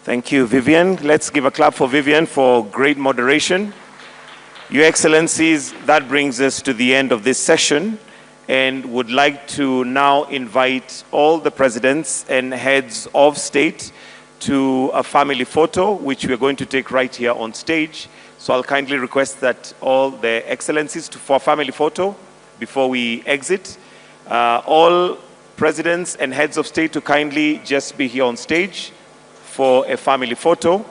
Thank you, Vivian. Let's give a clap for Vivian for great moderation. Your Excellencies, that brings us to the end of this session and would like to now invite all the presidents and heads of state to a family photo, which we're going to take right here on stage. So I'll kindly request that all the Excellencies for a family photo before we exit. All presidents and heads of state to kindly just be here on stage for a family photo.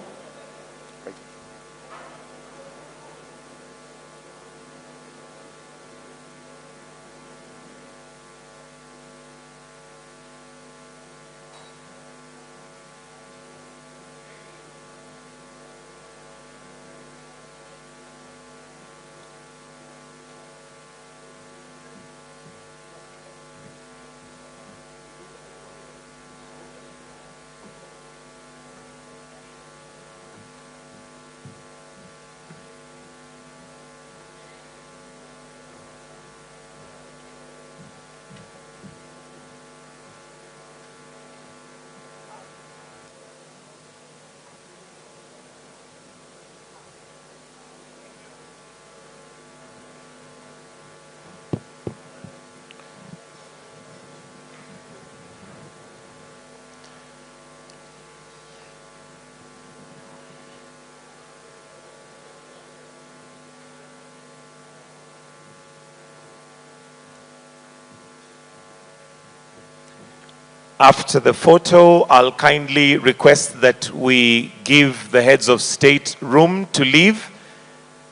After the photo, I'll kindly request that we give the heads of state room to leave.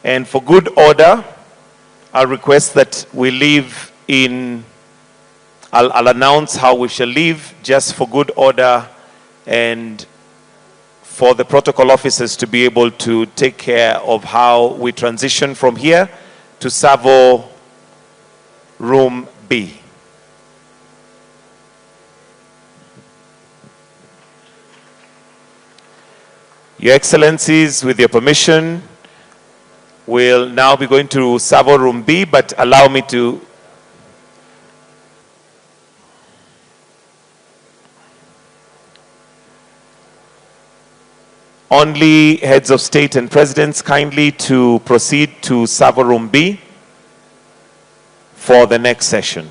And for good order, I'll request that we leave in, I'll announce how we shall leave, just for good order and for the protocol officers to be able to take care of how we transition from here to Savo Room B. Your Excellencies, with your permission, we'll now be going to Savo Room B, but allow me to only heads of state and presidents kindly to proceed to Savo Room B for the next session.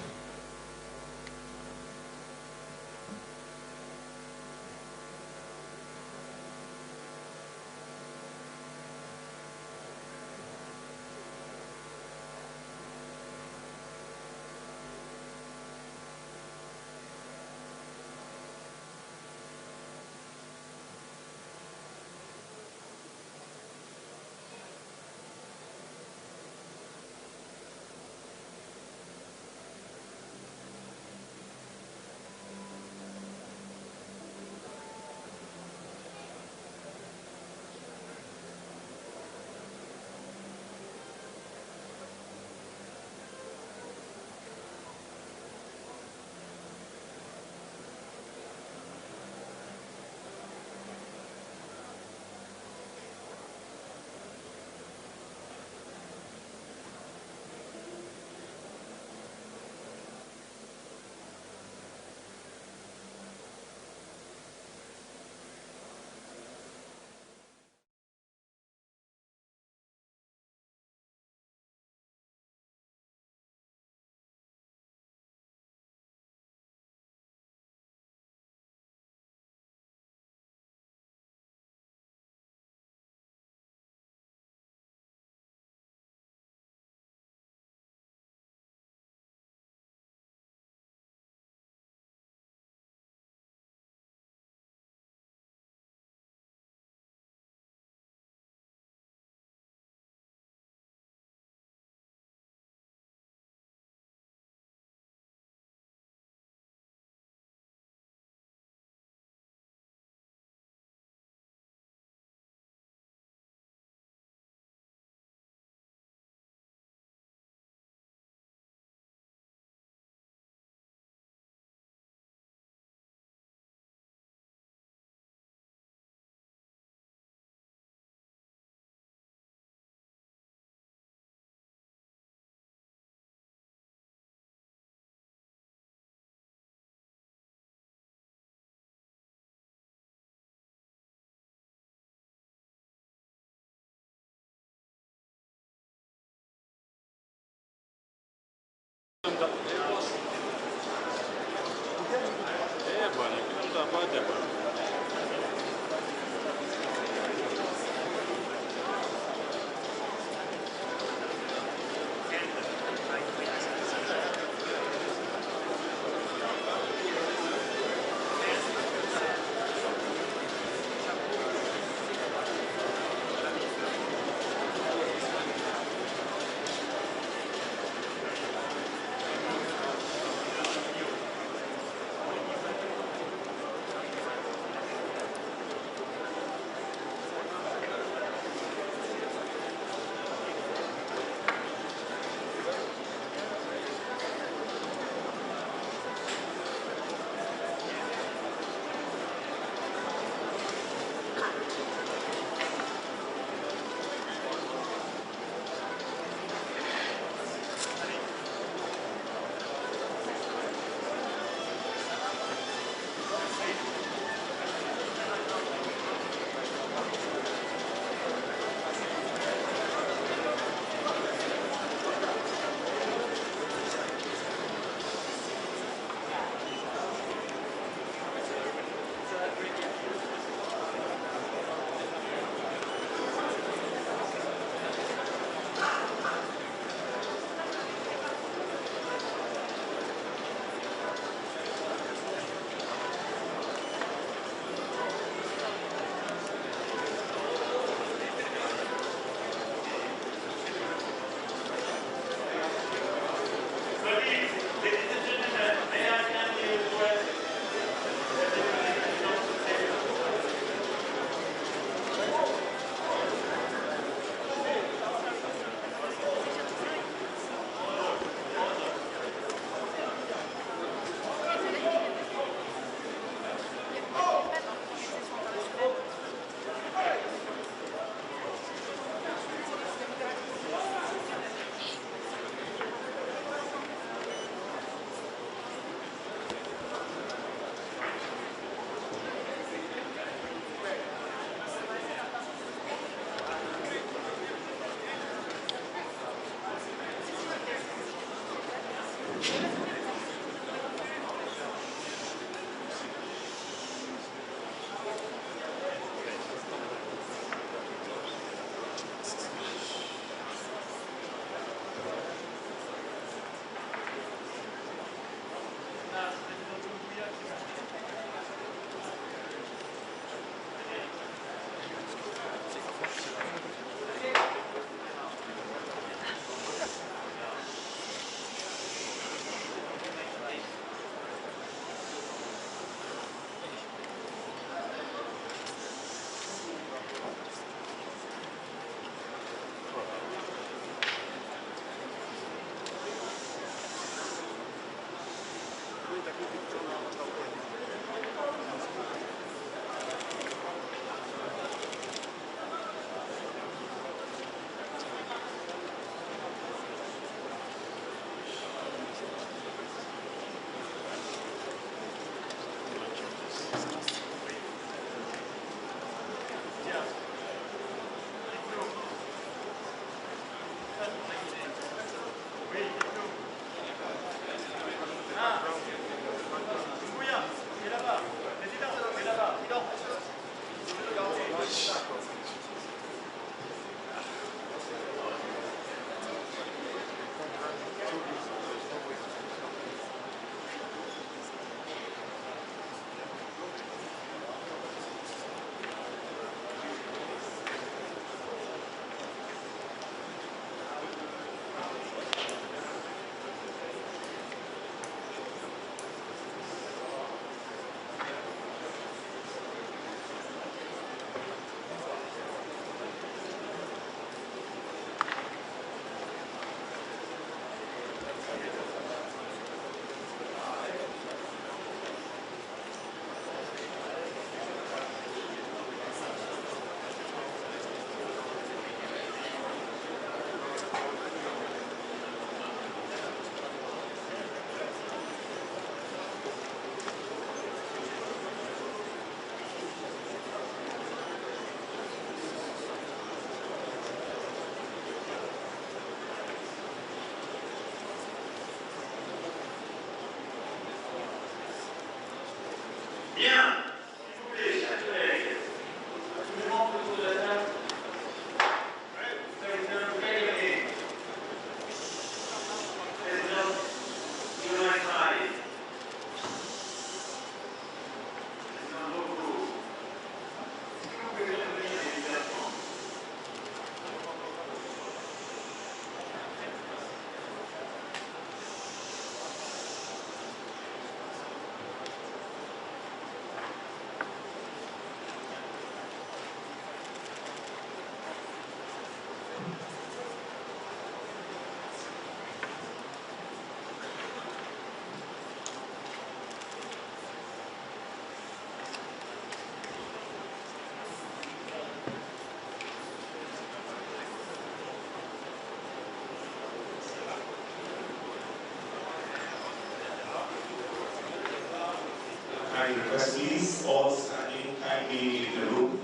I request please all standing kindly leave the room.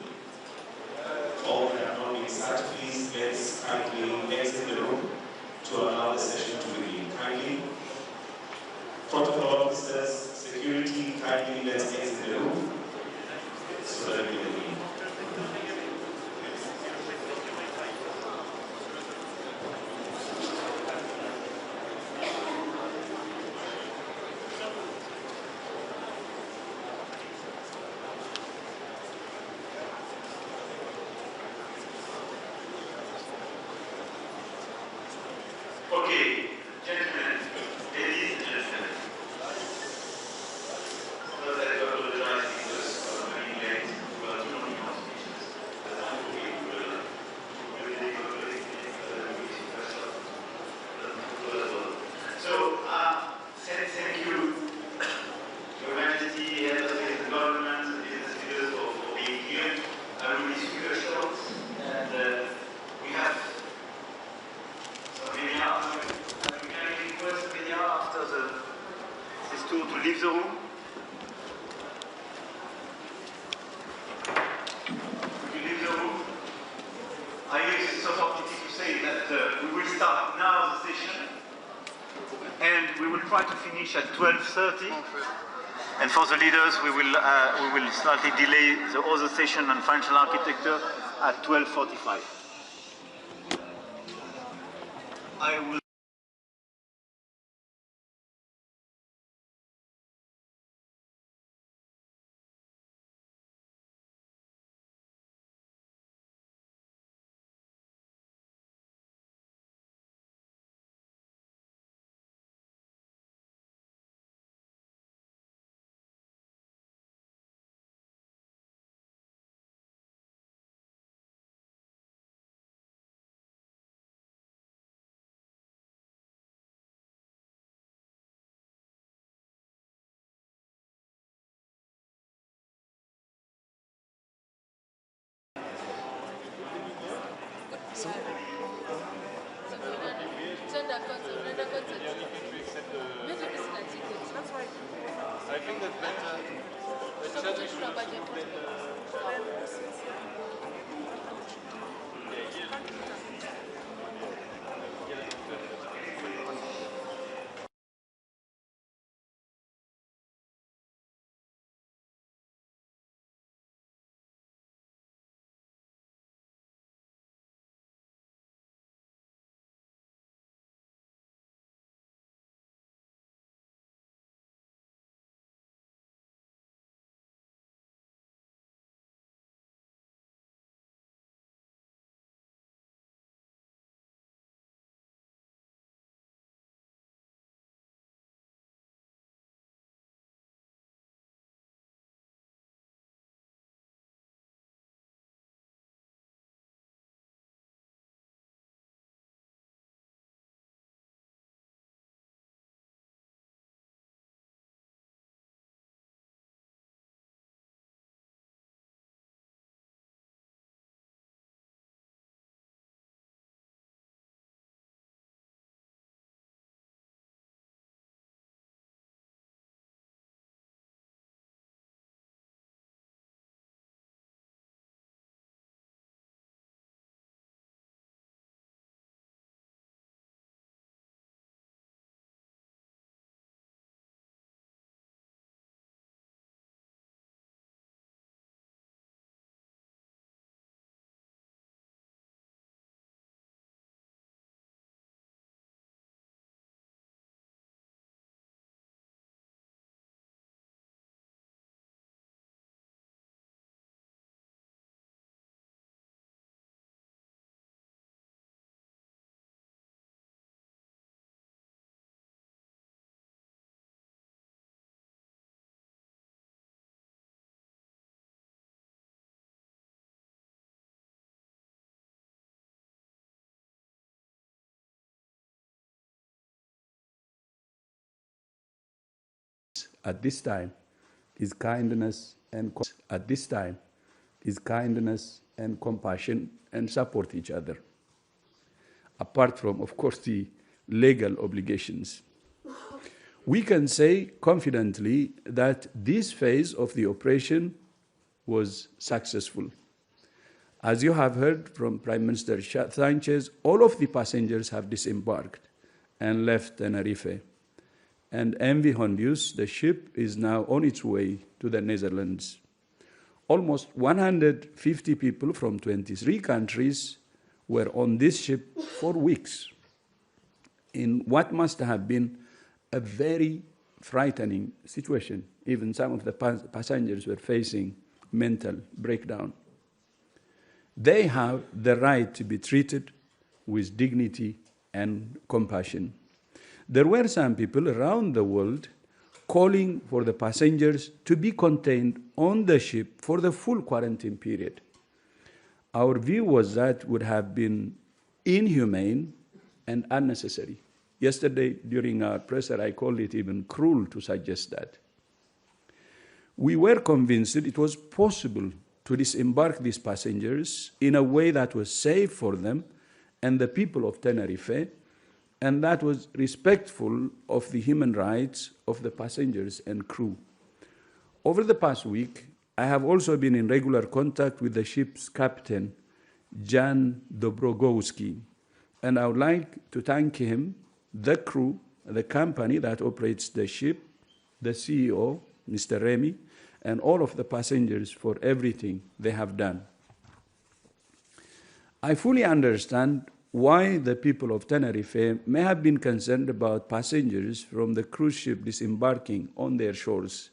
All that are not inside, please let's kindly exit the room to allow the session to begin. Kindly, protocol officers, security, kindly let's exit the room so that we can begin. Okay, gentlemen, ladies and gentlemen, first I do apologize because I'm running late, but you don't know speeches. But I hope we will really So, thank you, Your Majesty, head of state and government, and business leaders for being here. I will be super short, and we have after this tour to leave the room. You leave the room. I use this opportunity to say that we will start now the session and we will try to finish at 12:30. And for the leaders, we will slightly delay the other session on financial architecture at 12:45. I will. I think that better At this time is kindness and compassion and support each other. Apart from, of course, the legal obligations. We can say confidently that this phase of the operation was successful. As you have heard from Prime Minister Sanchez, all of the passengers have disembarked and left Tenerife. And MV Hondius, the ship, is now on its way to the Netherlands. Almost 150 people from 23 countries were on this ship for weeks in what must have been a very frightening situation. Even some of the passengers were facing mental breakdown. They have the right to be treated with dignity and compassion. There were some people around the world calling for the passengers to be contained on the ship for the full quarantine period. Our view was that would have been inhumane and unnecessary. Yesterday, during our presser, I called it even cruel to suggest that. We were convinced that it was possible to disembark these passengers in a way that was safe for them and the people of Tenerife, and that was respectful of the human rights of the passengers and crew. Over the past week, I have also been in regular contact with the ship's captain, Jan Dobrogowski, and I would like to thank him, the crew, the company that operates the ship, the CEO, Mr. Remy, and all of the passengers for everything they have done. I fully understand why the people of Tenerife may have been concerned about passengers from the cruise ship disembarking on their shores.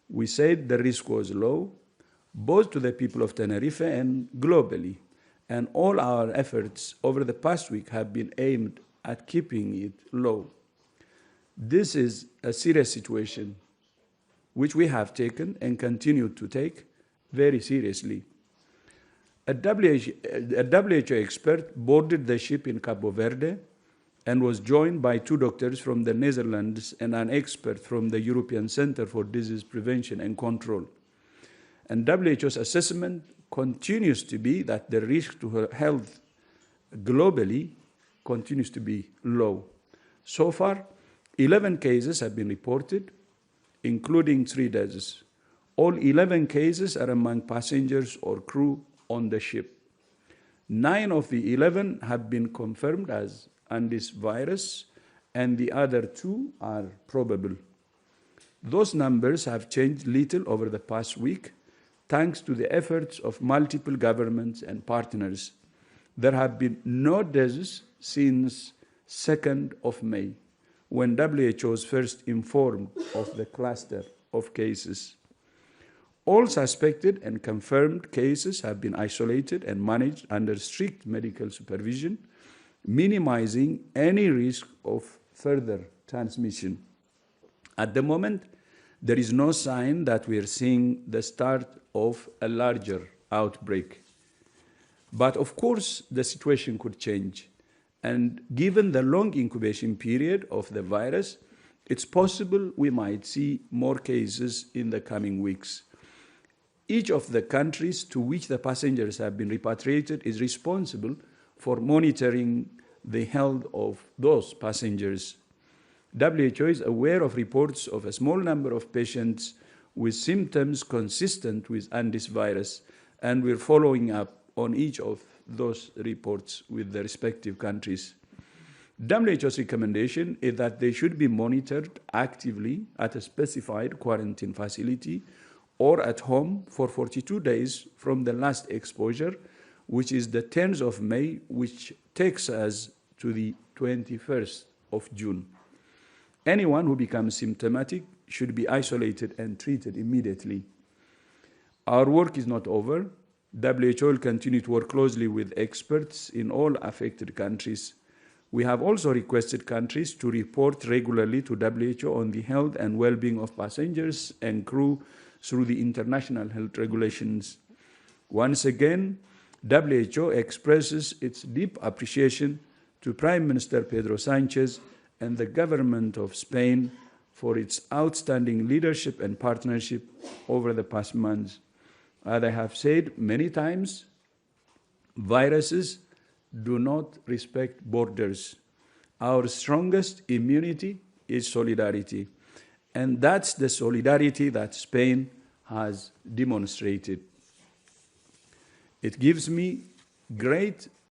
We said the risk was low, both to the people of Tenerife and globally, and all our efforts over the past week have been aimed at keeping it low. This is a serious situation, which we have taken and continue to take very seriously. A WHO expert boarded the ship in Cabo Verde and was joined by 2 doctors from the Netherlands and an expert from the European Center for Disease Prevention and Control. And WHO's assessment continues to be that the risk to her health globally continues to be low. So far, 11 cases have been reported, including 3 deaths. All 11 cases are among passengers or crew on the ship. 9 of the 11 have been confirmed as Andes virus, and the other 2 are probable. Those numbers have changed little over the past week, thanks to the efforts of multiple governments and partners. There have been no deaths since 2nd of May, when WHO was first informed of the cluster of cases. All suspected and confirmed cases have been isolated and managed under strict medical supervision, minimizing any risk of further transmission. At the moment, there is no sign that we are seeing the start of a larger outbreak. But of course, the situation could change. And given the long incubation period of the virus, it's possible we might see more cases in the coming weeks. Each of the countries to which the passengers have been repatriated is responsible for monitoring the health of those passengers. WHO is aware of reports of a small number of patients with symptoms consistent with Andes virus, and we're following up on each of those reports with the respective countries. WHO's recommendation is that they should be monitored actively at a specified quarantine facility or at home for 42 days from the last exposure, which is the 10th of May, which takes us to the 21st of June. Anyone who becomes symptomatic should be isolated and treated immediately. Our work is not over. WHO will continue to work closely with experts in all affected countries. We have also requested countries to report regularly to WHO on the health and well-being of passengers and crew through the international health regulations. Once again, WHO expresses its deep appreciation to Prime Minister Pedro Sánchez and the government of Spain for its outstanding leadership and partnership over the past months. As I have said many times, viruses do not respect borders. Our strongest immunity is solidarity. And that's the solidarity that Spain has demonstrated. It gives me great